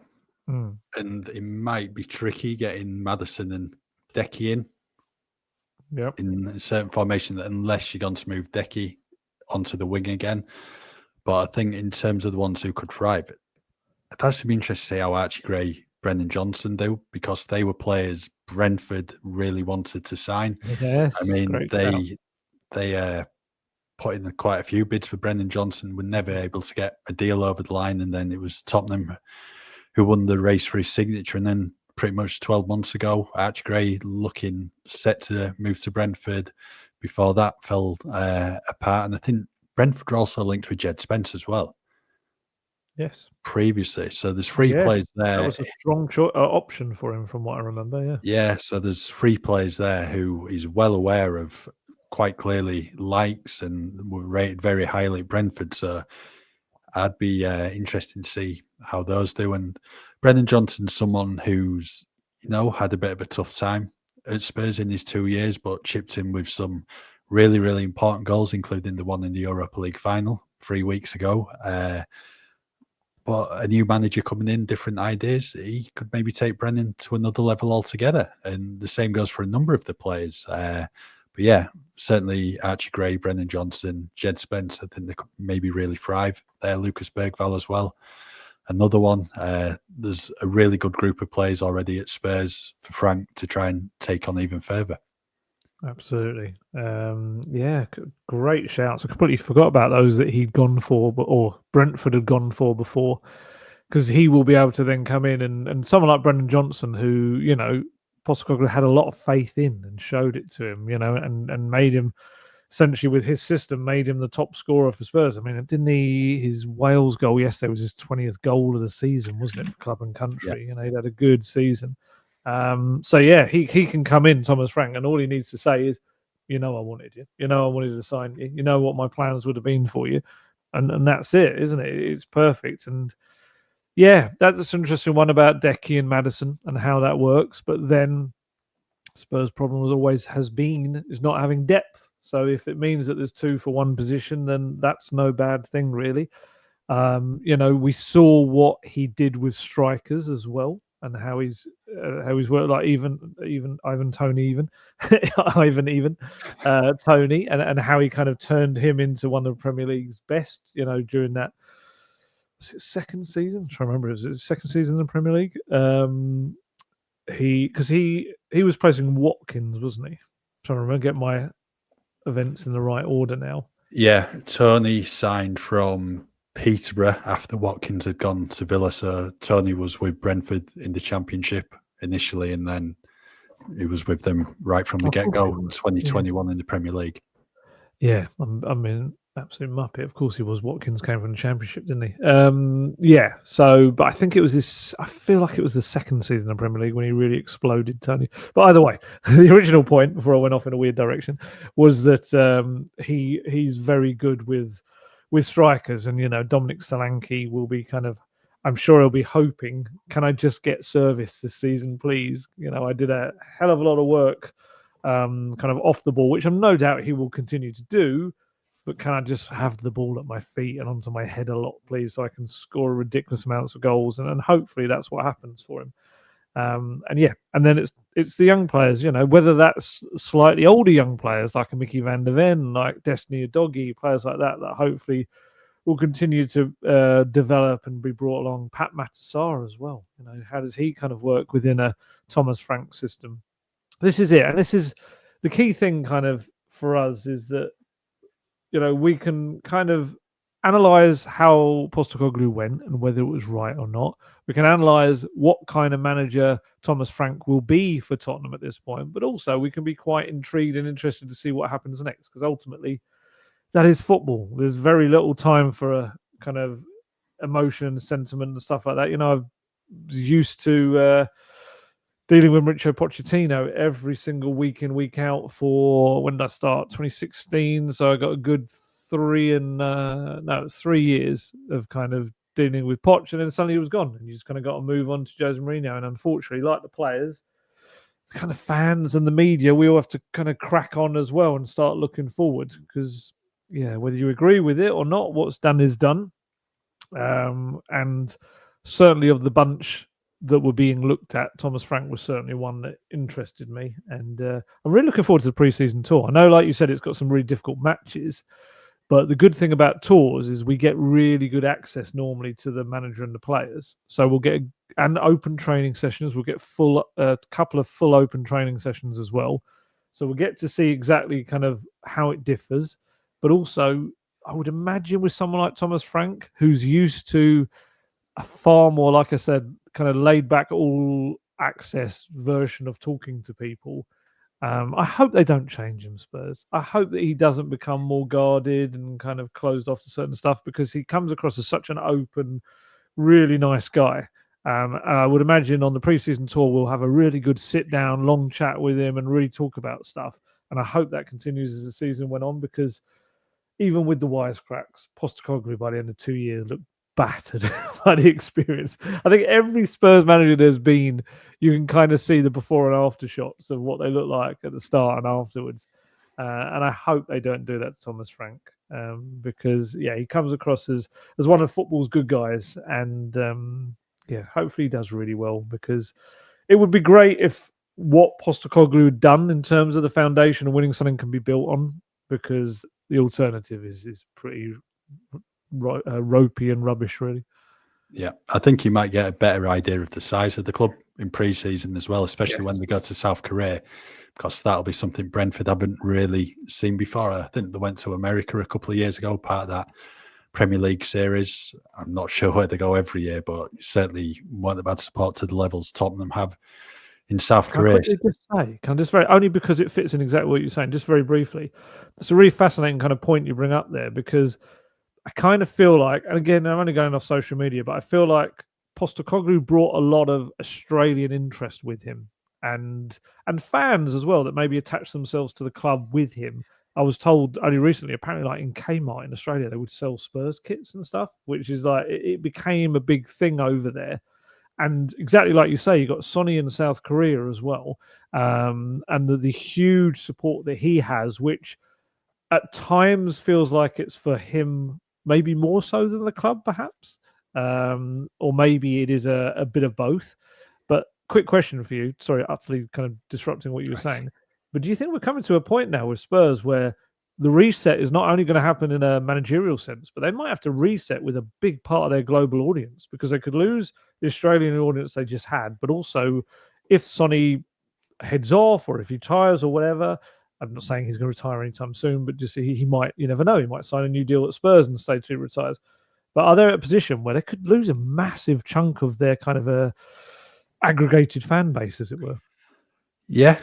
Mm. and it might be tricky getting Maddison and Decky in. Yep. In a certain formation, unless you're going to move Decky onto the wing again. But I think in terms of the ones who could thrive, it'd actually be interesting to see how Archie Gray, Brendan Johnson do, because they were players Brentford really wanted to sign. Yes, I mean, great they put in quite a few bids for Brendan Johnson, were never able to get a deal over the line, and then it was Tottenham who won the race for his signature. And then pretty much 12 months ago, Archie Gray looking set to move to Brentford. Before that fell apart. And I think Brentford were also linked with Jed Spence as well. Yes. Previously. So there's 3 players there. That was a strong option for him from what I remember, yeah. Yeah, so there's 3 players there who he's well aware of, quite clearly likes, and were rated very highly at Brentford. So I'd be interested to see how those do. And Brendan Johnson's someone who's, had a bit of a tough time at Spurs in his 2 years, but chipped in with some really, really important goals, including the one in the Europa League final 3 weeks ago. But a new manager coming in, different ideas, he could maybe take Brendan to another level altogether. And the same goes for a number of the players. But yeah, certainly Archie Gray, Brendan Johnson, Jed Spence, I think they could maybe really thrive there. Lucas Bergvall as well. Another one. There's a really good group of players already at Spurs for Frank to try and take on even further. Absolutely. Yeah, great shouts. I completely forgot about those that he'd gone for, or Brentford had gone for before, because he will be able to then come in and someone like Brendan Johnson, who, Postecoglou had a lot of faith in and showed it to him, and made him, essentially with his system, made him the top scorer for Spurs. I mean, didn't his Wales goal yesterday was his 20th goal of the season, wasn't it, for club and country? Yeah. He'd had a good season. So yeah, he can come in, Thomas Frank, and all he needs to say is, I wanted you. I wanted to sign you. You know what my plans would have been for you. And that's it, isn't it? It's perfect. And yeah, that's an interesting one about Decky and Maddison and how that works. But then Spurs' problem has been not having depth. So if it means that there's 2 for 1 position, then that's no bad thing, really. We saw what he did with strikers as well, and how he's worked, like even Ivan Toney, Tony, and how he kind of turned him into one of the Premier League's best, during that, was it second season? I'm trying to remember, was it his second season in the Premier League? He was placing Watkins, wasn't he? I'm trying to remember, get my events in the right order now. Yeah, Tony signed from Peterborough after Watkins had gone to Villa. So Tony was with Brentford in the Championship initially, and then he was with them right from the get-go, 2021 in the Premier League. Yeah, I mean, Absolute muppet. Of course he was. Watkins came from the Championship, didn't he? Yeah. So, but I think it was this. I feel like it was the second season of Premier League when he really exploded, Tony. But either way, the original point before I went off in a weird direction was that he's very good with strikers, and Dominic Solanke will be kind of. I'm sure he'll be hoping. Can I just get service this season, please? I did a hell of a lot of work, kind of off the ball, which I'm no doubt he will continue to do. But can I just have the ball at my feet and onto my head a lot, please, so I can score ridiculous amounts of goals? And hopefully that's what happens for him. And then it's the young players, whether that's slightly older young players like a Mickey van der Ven, like Destiny Udogie, players like that hopefully will continue to develop and be brought along. Pat Matasar as well. How does he kind of work within a Thomas Frank system? This is it. And this is the key thing kind of for us is that we can kind of analyze how Postecoglou went and whether it was right or not. We can analyze what kind of manager Thomas Frank will be for Tottenham at this point, but also we can be quite intrigued and interested to see what happens next, because ultimately that is football. There's very little time for a kind of emotion, sentiment, and stuff like that. I've used to dealing with Mauricio Pochettino every single week in, week out for, when did I start? 2016. So I got a good 3 years of kind of dealing with Poch, and then suddenly he was gone. And you just kind of got to move on to Jose Mourinho. And unfortunately, like the players, the kind of fans and the media, we all have to kind of crack on as well and start looking forward, because, whether you agree with it or not, what's done is done. And certainly of the bunch that were being looked at, Thomas Frank was certainly one that interested me, and I'm really looking forward to the pre-season tour. I know, like you said, it's got some really difficult matches, but the good thing about tours is we get really good access normally to the manager and the players. So we'll get and open training sessions. We'll get a couple of full open training sessions as well. So we'll get to see exactly kind of how it differs, but also I would imagine with someone like Thomas Frank, who's used to a far more, like I said, kind of laid back, all access version of talking to people. I hope they don't change him, Spurs. I hope that he doesn't become more guarded and kind of closed off to certain stuff, because he comes across as such an open, really nice guy. I would imagine on the preseason tour, we'll have a really good sit down, long chat with him and really talk about stuff. And I hope that continues as the season went on, because even with the wisecracks, Postecoglou by the end of 2 years looked battered by the experience. I think every Spurs manager there's been, you can kind of see the before and after shots of what they look like at the start and afterwards. And I hope they don't do that to Thomas Frank, because he comes across as one of football's good guys, and hopefully he does really well, because it would be great if what Postecoglou had done in terms of the foundation of winning something can be built on, because the alternative is pretty ropey and rubbish, really. Yeah, I think you might get a better idea of the size of the club in pre-season as well, especially when they go to South Korea, because that'll be something Brentford haven't really seen before. I think they went to America a couple of years ago, part of that Premier League series. I'm not sure where they go every year, but certainly won't have had support to the levels Tottenham have in South Korea. Only because it fits in exactly what you're saying, just very briefly. It's a really fascinating kind of point you bring up there, because I kind of feel like, and again, I'm only going off social media, but I feel like Postecoglou brought a lot of Australian interest with him, and fans as well that maybe attach themselves to the club with him. I was told only recently, apparently, like in Kmart in Australia, they would sell Spurs kits and stuff, which is like, it became a big thing over there. And exactly like you say, you got Sonny in South Korea as well, and the huge support that he has, which at times feels like it's for him, maybe more so than the club, perhaps, or maybe it is a bit of both. But quick question for you. Sorry, utterly kind of disrupting what you were saying. But do you think we're coming to a point now with Spurs where the reset is not only going to happen in a managerial sense, but they might have to reset with a big part of their global audience, because they could lose the Australian audience they just had, but also if Sonny heads off or if he retires or whatever. I'm not saying he's going to retire anytime soon, but just he might, you never know, he might sign a new deal at Spurs and stay till he retires. But are they at a position where they could lose a massive chunk of their kind of a aggregated fan base, as it were? Yeah,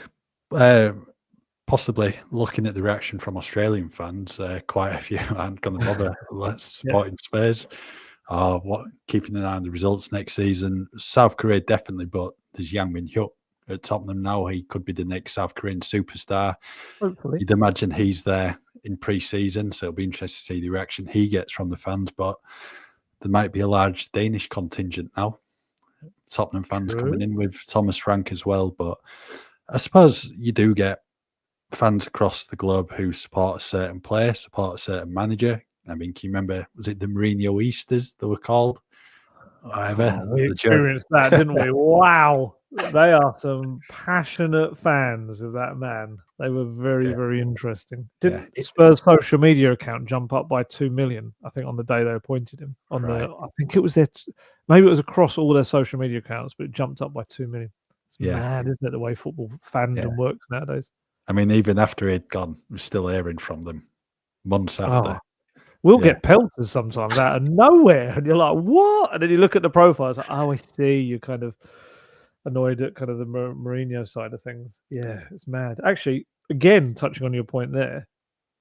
possibly looking at the reaction from Australian fans, quite a few aren't going to bother supporting Spurs or keeping an eye on the results next season. South Korea definitely, but there's Yang Min-hyuk at Tottenham now. He could be the next South Korean superstar. Hopefully. You'd imagine he's there in pre-season, so it'll be interesting to see the reaction he gets from the fans. But there might be a large Danish contingent now. Tottenham fans coming in with Thomas Frank as well. But I suppose you do get fans across the globe who support a certain player, support a certain manager. I mean, can you remember, was it the Mourinho Easters they were called? We experienced that, didn't we? Wow. They are some passionate fans of that man. They were very, very interesting. Didn't Spurs' social media account jump up by 2 million, I think, on the day they appointed him? I think it was maybe it was across all their social media accounts, but it jumped up by 2 million. It's mad, isn't it, the way football fandom works nowadays? I mean, even after he'd gone, we're still hearing from them months after. We'll get pelters sometimes out of nowhere, and you're like, "What?" And then you look at the profiles, like, "Oh, I see." You're kind of annoyed at kind of the Mourinho side of things. Yeah, it's mad. Actually, again, touching on your point there,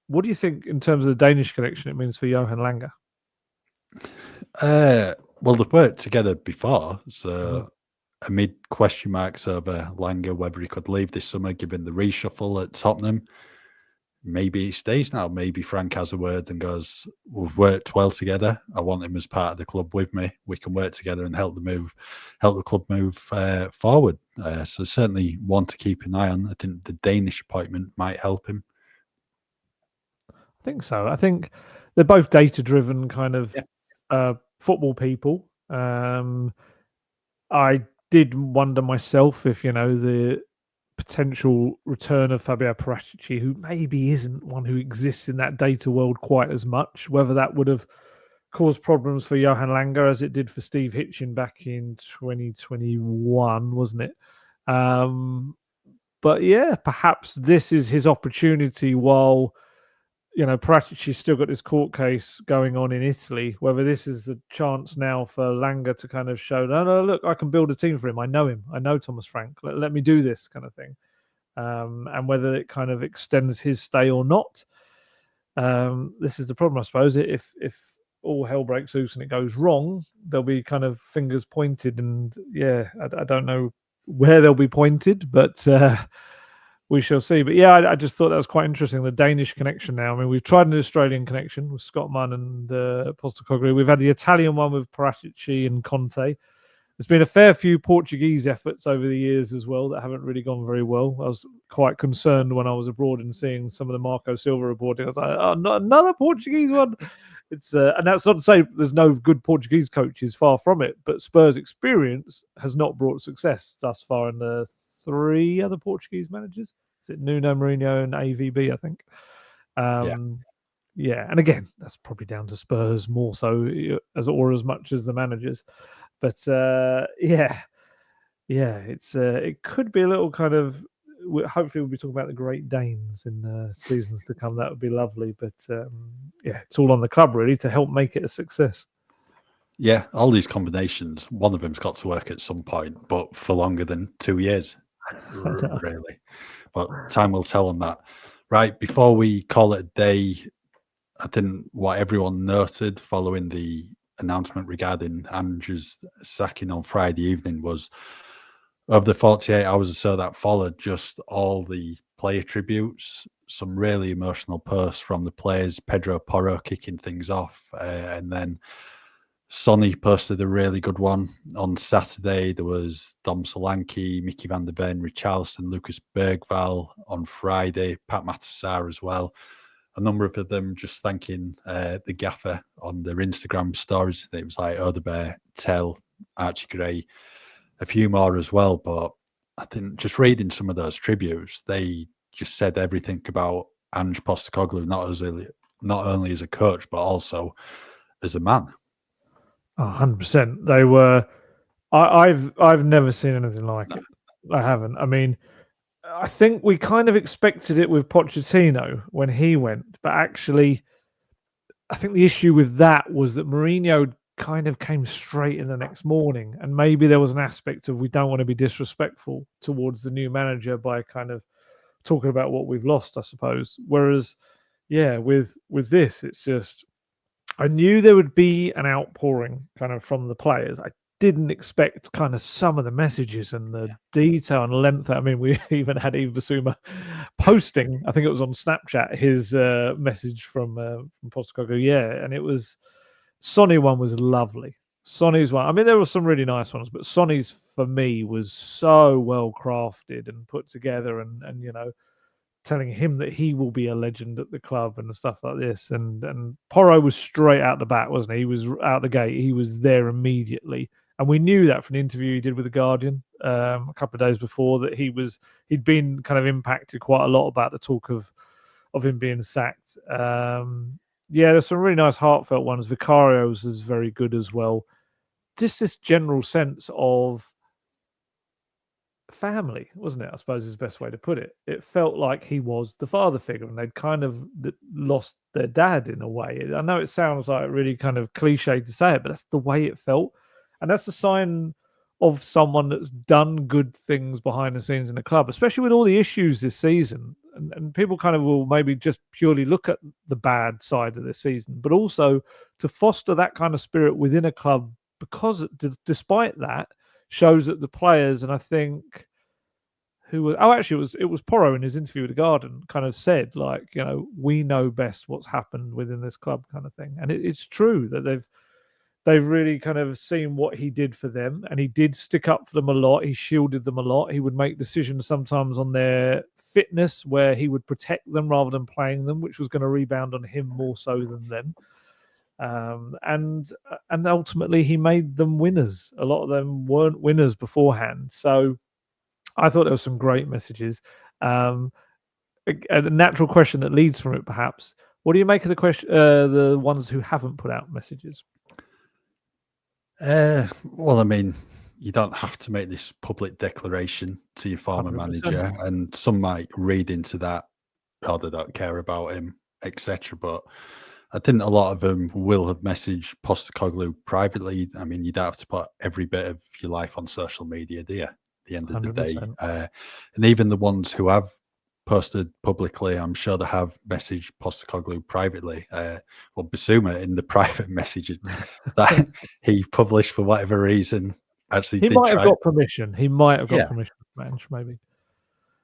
what do you think in terms of the Danish connection it means for Johan Lange? Well, they've worked together before, so amid question marks over Lange whether he could leave this summer, given the reshuffle at Tottenham. Maybe he stays now. Maybe Frank has a word and goes, "We've worked well together. I want him as part of the club with me. We can work together and help the club move forward." So certainly one to keep an eye on. I think the Danish appointment might help him. I think so. I think they're both data-driven kind of football people. I did wonder myself if, the potential return of Fabio Paratici, who maybe isn't one who exists in that data world quite as much, whether that would have caused problems for Johan Lange as it did for Steve Hitchen back in 2021, wasn't it? But yeah, perhaps this is his opportunity while, Paratici's still got this court case going on in Italy, whether this is the chance now for Lange to kind of show, no, look, I can build a team for him. I know him. I know Thomas Frank. Let me do this kind of thing. And whether it kind of extends his stay or not. This is the problem, I suppose. If all hell breaks loose and it goes wrong, there'll be kind of fingers pointed. And I don't know where they'll be pointed, but we shall see. But I just thought that was quite interesting, the Danish connection now. I mean, we've tried an Australian connection with Scott Munn and Postecoglou. We've had the Italian one with Paratici and Conte. There's been a fair few Portuguese efforts over the years as well that haven't really gone very well. I was quite concerned when I was abroad and seeing some of the Marco Silva reporting. I was like, "Oh, not another Portuguese one." It's and that's not to say there's no good Portuguese coaches, far from it. But Spurs' experience has not brought success thus far in the 3 other Portuguese managers. Is it Nuno, Mourinho, and AVB? I think. And again, that's probably down to Spurs more so as much as the managers. But it's it could be a little kind of. Hopefully, we'll be talking about the Great Danes in seasons to come. That would be lovely. But it's all on the club really to help make it a success. Yeah, all these combinations. One of them's got to work at some point, but for longer than 2 years, really. But time will tell on that. Right, before we call it a day, I think what everyone noted following the announcement regarding Ange's sacking on Friday evening was, of the 48 hours or so that followed, just all the player tributes, some really emotional posts from the players, Pedro Porro kicking things off, and then Sonny posted a really good one on Saturday. There was Dom Solanke, Mickey van der Ven, Richarlison, Lucas Bergvall on Friday, Pat Matassar as well. A number of them just thanking the gaffer on their Instagram stories. It was like Odebear, Tell, Archie Gray, a few more as well. But I think just reading some of those tributes, they just said everything about Ange Postecoglou, not only as a coach, but also as a man. 100%. They were. I've never seen anything like it. I haven't. I mean, I think we kind of expected it with Pochettino when he went, but actually, I think the issue with that was that Mourinho kind of came straight in the next morning, and maybe there was an aspect of we don't want to be disrespectful towards the new manager by kind of talking about what we've lost, I suppose. Whereas, yeah, with this, it's just I knew there would be an outpouring kind of from the players. I didn't expect kind of some of the messages and the detail and length. I mean, we even had Eve Basuma posting, I think it was on Snapchat, his message from Postecoglou. Yeah, and it was Sonny one was lovely. Sonny's one, I mean, there were some really nice ones, but Sonny's for me was so well crafted and put together, and telling him that he will be a legend at the club and stuff like this. And Porro was straight out the bat, wasn't he? He was out the gate. He was there immediately. And we knew that from the interview he did with The Guardian a couple of days before, that he'd been kind of impacted quite a lot about the talk of him being sacked. There's some really nice heartfelt ones. Vicario's is very good as well. Just this general sense of family, wasn't it? I suppose is the best way to put it. It felt like he was the father figure, and they'd kind of lost their dad in a way. I know it sounds like really kind of cliche to say it, but that's the way it felt, and that's a sign of someone that's done good things behind the scenes in the club, especially with all the issues this season. And people kind of will maybe just purely look at the bad side of this season, but also to foster that kind of spirit within a club, because despite that, shows that the players, and I think it was Porro in his interview with The Guardian kind of said, like, we know best what's happened within this club, kind of thing. And it's true that they've really kind of seen what he did for them, and he did stick up for them a lot. He shielded them a lot. He would make decisions sometimes on their fitness where he would protect them rather than playing them, which was going to rebound on him more so than them. And ultimately he made them winners. A lot of them weren't winners beforehand. So I thought there were some great messages. A natural question that leads from it, perhaps. What do you make of the ones who haven't put out messages? Well, I mean, you don't have to make this public declaration to your former 100%. Manager, and some might read into that, oh, they don't care about him, etc. But I think a lot of them will have messaged Postecoglou privately. I mean, you don't have to put every bit of your life on social media, do you? At the end of 100%. The day, and even the ones who have posted publicly, I'm sure they have messaged Postecoglou privately. Basuma in the private message that he published for whatever reason, actually he might have got permission. He might have got permission from Ange, maybe.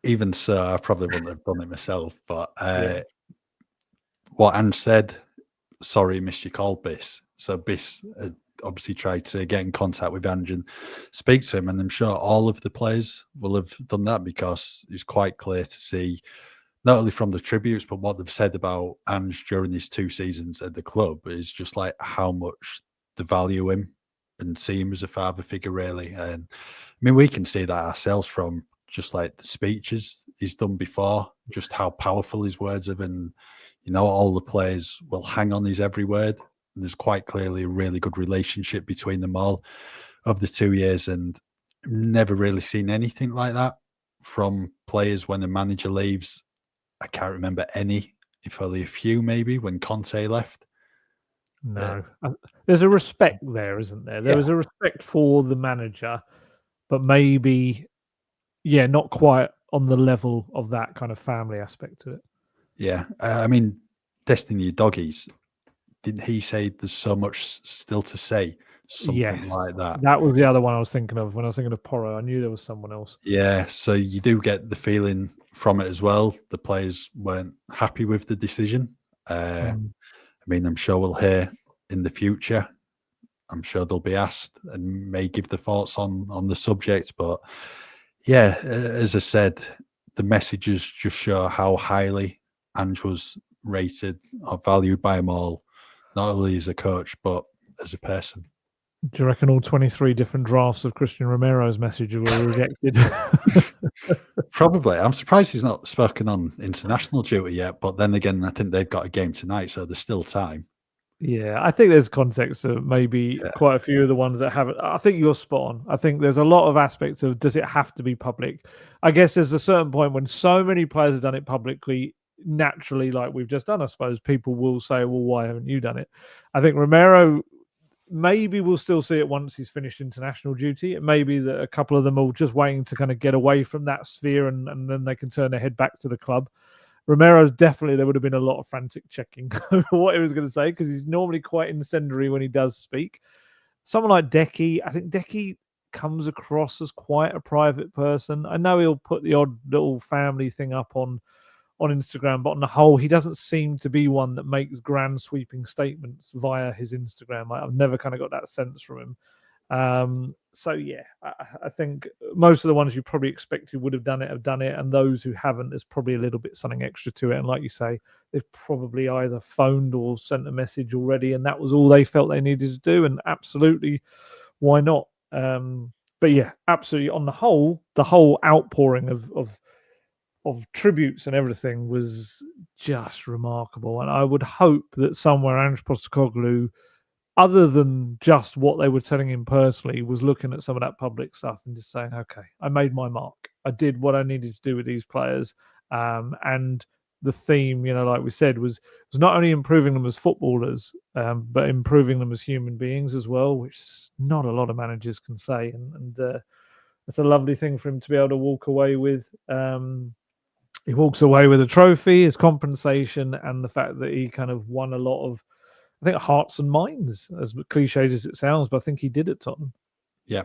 Even so, I probably wouldn't have done it myself. But what Ange said, sorry, missed your call, Biss. So Biss obviously tried to get in contact with Ange and speak to him, and I'm sure all of the players will have done that, because it's quite clear to see, not only from the tributes, but what they've said about Ange during his 2 seasons at the club, is just like how much they value him and see him as a father figure, really. And I mean, we can see that ourselves from just like the speeches he's done before, just how powerful his words have, and all the players will hang on his every word. And there's quite clearly a really good relationship between them all over the 2 years, and never really seen anything like that from players when the manager leaves. I can't remember any, if only a few maybe, when Conte left. No, there's a respect there, isn't there? There was a respect for the manager, but maybe, not quite on the level of that kind of family aspect to it. Yeah, I mean, Destiny Doggies, didn't he say there's so much still to say? Something like that. That was the other one I was thinking of when I was thinking of Porro. I knew there was someone else. Yeah, so you do get the feeling from it as well. The players weren't happy with the decision. I mean, I'm sure we'll hear in the future. I'm sure they'll be asked and may give their thoughts on the subject. But yeah, as I said, the messages just show how highly Ange was rated or valued by them all, not only as a coach, but as a person. Do you reckon all 23 different drafts of Christian Romero's message were rejected? Probably. I'm surprised he's not spoken on international duty yet. But then again, I think they've got a game tonight, so there's still time. Yeah, I think there's context of maybe quite a few of the ones that haven't. I think you're spot on. I think there's a lot of aspects of, does it have to be public? I guess there's a certain point when so many players have done it publicly, naturally, like we've just done, I suppose, people will say, well, why haven't you done it? I think Romero, maybe we'll still see it once he's finished international duty. It may be that a couple of them are just waiting to kind of get away from that sphere, and then they can turn their head back to the club. Romero's definitely, there would have been a lot of frantic checking over what he was going to say, because he's normally quite incendiary when he does speak. Someone like Decky, I think Decky comes across as quite a private person. I know he'll put the odd little family thing up on Instagram, but on the whole, he doesn't seem to be one that makes grand sweeping statements via his Instagram. I've never kind of got that sense from him. So yeah, I think most of the ones you probably expected would have done it, and those who haven't, there's probably a little bit something extra to it. And like you say, they've probably either phoned or sent a message already, and that was all they felt they needed to do. And absolutely, why not? But yeah, absolutely. On the whole outpouring of tributes and everything was just remarkable. And I would hope that somewhere Ange Postecoglou, other than just what they were telling him personally, was looking at some of that public stuff and just saying, okay, I made my mark. I did what I needed to do with these players. And the theme, like we said, was not only improving them as footballers, but improving them as human beings as well, which not a lot of managers can say. And it's a lovely thing for him to be able to walk away with. He walks away with a trophy, his compensation, and the fact that he kind of won a lot of, I think, hearts and minds, as cliched as it sounds, but I think he did at Tottenham. Yeah.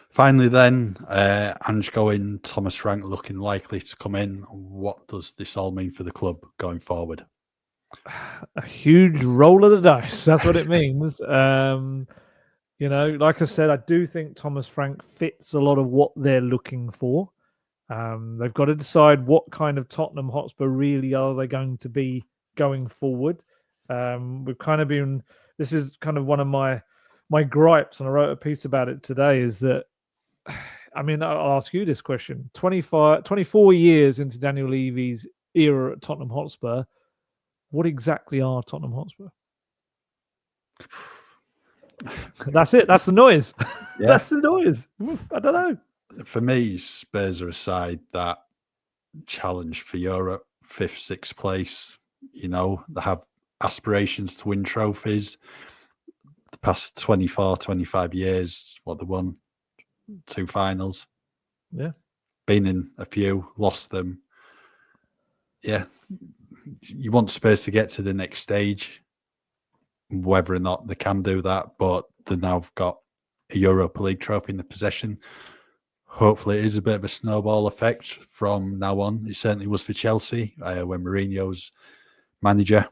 Finally then, Ange going, Thomas Frank looking likely to come in. What does this all mean for the club going forward? A huge roll of the dice. That's what it means. Like I said, I do think Thomas Frank fits a lot of what they're looking for. They've got to decide what kind of Tottenham Hotspur really are they going to be going forward. We've kind of been, this is kind of one of my gripes, and I wrote a piece about it today, is that, I mean, I'll ask you this question. 24 years into Daniel Levy's era at Tottenham Hotspur, what exactly are Tottenham Hotspur? That's it. That's the noise. Yeah. That's the noise. I don't know. For me, Spurs are a side that challenge for Europe, 5th, 6th place. They have aspirations to win trophies. The past 24, 25 years, they won 2 finals. Yeah. Been in a few, lost them. Yeah. You want Spurs to get to the next stage, whether or not they can do that, but they now got a Europa League trophy in the possession. Hopefully it is a bit of a snowball effect from now on. It certainly was for Chelsea when Mourinho's manager,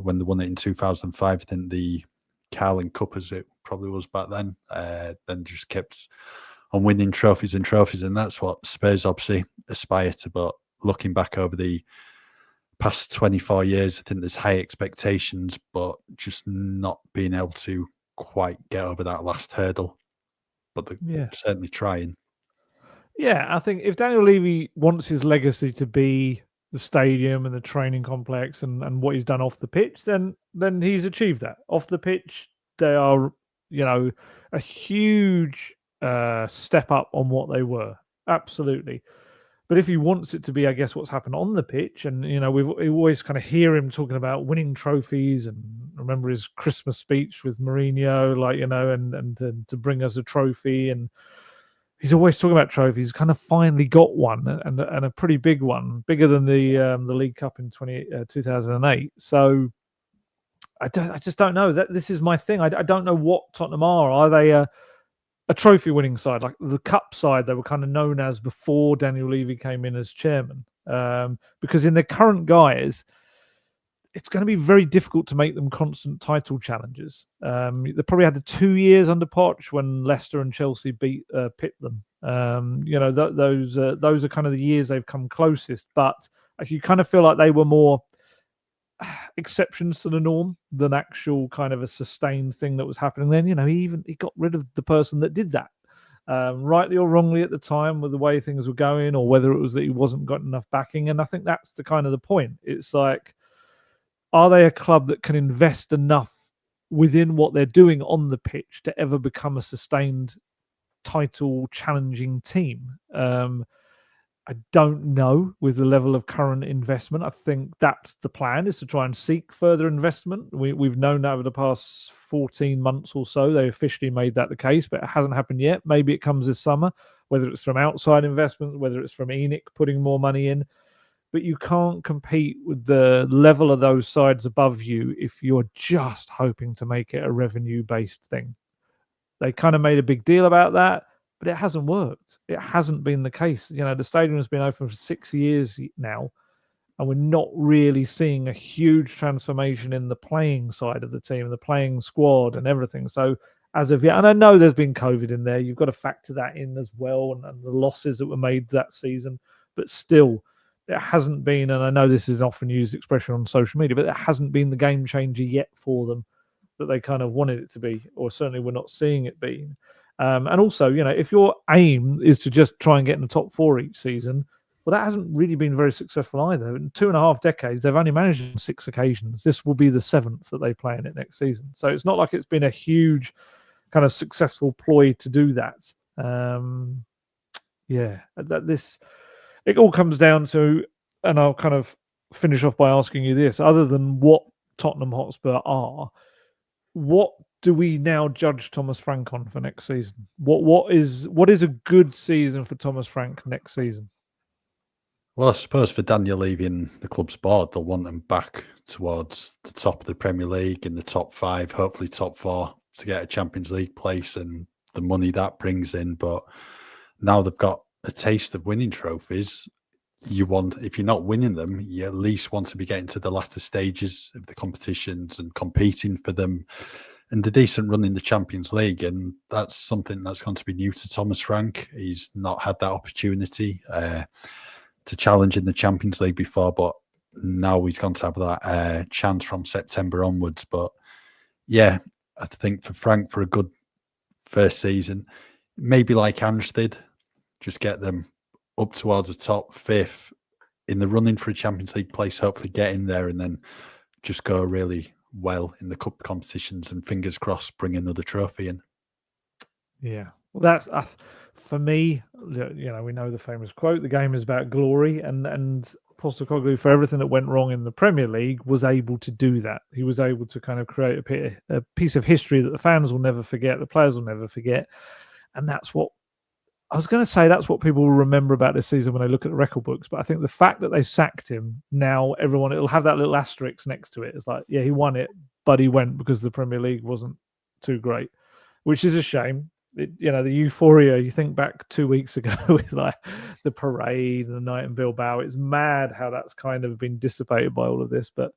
when they won it in 2005. I think the Carling Cup, as it probably was back then, then just kept on winning trophies and trophies. And that's what Spurs obviously aspire to. But looking back over the past 24 years, I think there's high expectations, but just not being able to quite get over that last hurdle. But they're certainly trying. Yeah, I think if Daniel Levy wants his legacy to be the stadium and the training complex and what he's done off the pitch, then he's achieved that. Off the pitch, they are, a huge step up on what they were. Absolutely. But if he wants it to be, I guess, what's happened on the pitch, and we always kind of hear him talking about winning trophies, and remember his Christmas speech with Mourinho, and to bring us a trophy, and he's always talking about trophies. He's kind of finally got one, and a pretty big one, bigger than the League Cup in 2008. So I just don't know. That this is my thing. I don't know what Tottenham are. Are they a trophy winning side, like the cup side they were kind of known as before Daniel Levy came in as chairman? Because in their current guise, it's going to be very difficult to make them constant title challengers. They probably had the 2 years under Poch when Leicester and Chelsea beat Pitt them. Those are kind of the years they've come closest. But you kind of feel like they were more exceptions to the norm than actual kind of a sustained thing that was happening then. He got rid of the person that did that, rightly or wrongly at the time with the way things were going, or whether it was that he wasn't got enough backing. And I think that's the kind of the point. It's like, are they a club that can invest enough within what they're doing on the pitch to ever become a sustained title challenging team? I don't know with the level of current investment. I think that's the plan, is to try and seek further investment. We've known that over the past 14 months or so. They officially made that the case, but it hasn't happened yet. Maybe it comes this summer, whether it's from outside investment, whether it's from ENIC putting more money in. But you can't compete with the level of those sides above you if you're just hoping to make it a revenue-based thing. They kind of made a big deal about that, but it hasn't worked. It hasn't been the case. The stadium has been open for 6 years now, and we're not really seeing a huge transformation in the playing side of the team, the playing squad and everything. So as of yet, and I know there's been COVID in there, you've got to factor that in as well, and the losses that were made that season, but still, it hasn't been, and I know this is an often used expression on social media, but it hasn't been the game changer yet for them that they kind of wanted it to be, or certainly we're not seeing it being. And also, if your aim is to just try and get in the top 4 each season, well, that hasn't really been very successful either. In 2.5 decades, they've only managed on 6 occasions. This will be the 7th that they play in it next season. So it's not like it's been a huge kind of successful ploy to do that. It all comes down to, and I'll kind of finish off by asking you this, other than what Tottenham Hotspur are, what do we now judge Thomas Frank on for next season? What is a good season for Thomas Frank next season? Well, I suppose for Daniel Levy and the club's board, they'll want them back towards the top of the Premier League, in the top 5, hopefully top 4, to get a Champions League place and the money that brings in. But now they've got a taste of winning trophies. If you're not winning them, you at least want to be getting to the latter stages of the competitions and competing for them, and the decent run in the Champions League. And that's something that's going to be new to Thomas Frank. He's not had that opportunity to challenge in the Champions League before, but now he's going to have that chance from September onwards. But yeah, I think for Frank, for a good first season, maybe like Ange did, just get them up towards the top 5th in the running for a Champions League place, hopefully get in there, and then just go really well in the cup competitions, and fingers crossed bring another trophy in. Yeah, well, that's for me. We know the famous quote: "The game is about glory," and Postecoglou, for everything that went wrong in the Premier League, was able to do that. He was able to kind of create a piece of history that the fans will never forget, the players will never forget, and that's what I was going to say. That's what people will remember about this season when they look at the record books. But I think the fact that they sacked him, now it'll have that little asterisk next to it. It's like, yeah, he won it, but he went because the Premier League wasn't too great, which is a shame. The euphoria, you think back 2 weeks ago with like the parade and the night in Bilbao, it's mad how that's kind of been dissipated by all of this. But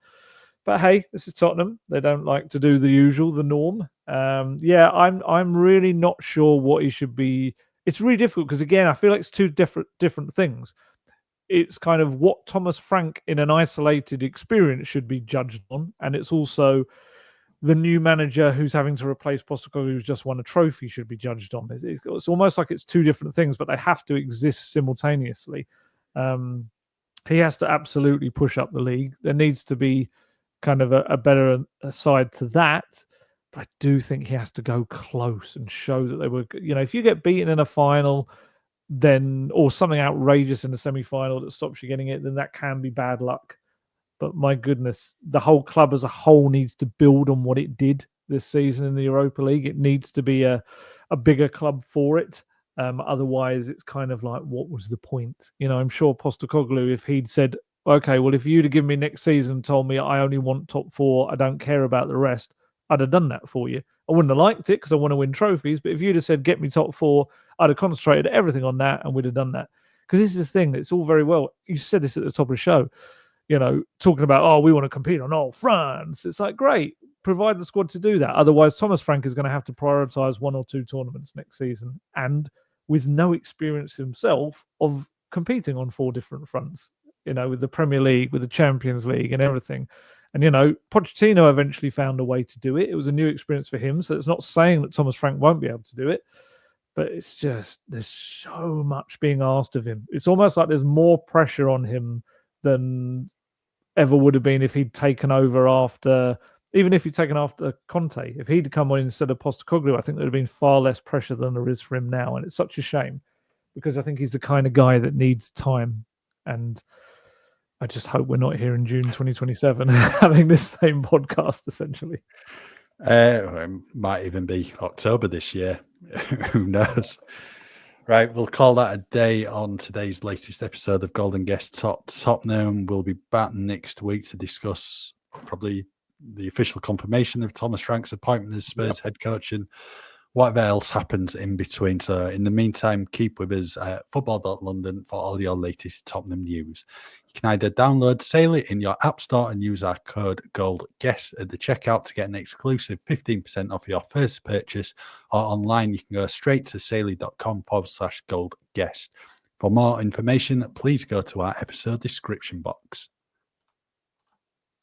hey, this is Tottenham. They don't like to do the usual, the norm. I'm really not sure what he should be. It's really difficult because, again, I feel like it's two different things. It's kind of what Thomas Frank in an isolated experience should be judged on, and it's also the new manager who's having to replace Postecoglou, who's just won a trophy, should be judged on. It's almost like it's two different things, but they have to exist simultaneously. He has to absolutely push up the league. There needs to be kind of a better side to that. But I do think he has to go close and show that they were, if you get beaten in a final, or something outrageous in the semi-final that stops you getting it, then that can be bad luck. But my goodness, the whole club as a whole needs to build on what it did this season in the Europa League. It needs to be a bigger club for it. Otherwise, it's kind of like, what was the point? I'm sure Postecoglou, if he'd said, okay, well, if you'd have given me next season and told me I only want top 4, I don't care about the rest, I'd have done that for you. I wouldn't have liked it because I want to win trophies. But if you'd have said, get me top 4, I'd have concentrated everything on that and we'd have done that. Because this is the thing. It's all very well. You said this at the top of the show. Talking about, we want to compete on all fronts. It's like, great, provide the squad to do that. Otherwise, Thomas Frank is going to have to prioritise 1 or 2 tournaments next season, and with no experience himself of competing on 4 different fronts, with the Premier League, with the Champions League and everything. And, Pochettino eventually found a way to do it. It was a new experience for him. So it's not saying that Thomas Frank won't be able to do it, but it's just, there's so much being asked of him. It's almost like there's more pressure on him than ever would have been if he'd taken over after Conte. If he'd come on instead of Postecoglou, I think there would have been far less pressure than there is for him now. And it's such a shame because I think he's the kind of guy that needs time. And I just hope we're not here in June 2027 having this same podcast, essentially. It might even be October this year. Who knows? Right, we'll call that a day on today's latest episode of Gold Guest Talk Tottenham. We'll be back next week to discuss probably the official confirmation of Thomas Frank's appointment as Spurs head coach and whatever else happens in between. So in the meantime, keep with us at football.london for all your latest Tottenham news. You can either download Sail in your app store and use our code GOLDGUEST at the checkout to get an exclusive 15% off your first purchase, or online you can go straight to sailly.com/goldguest. For more information, please go to our episode description box.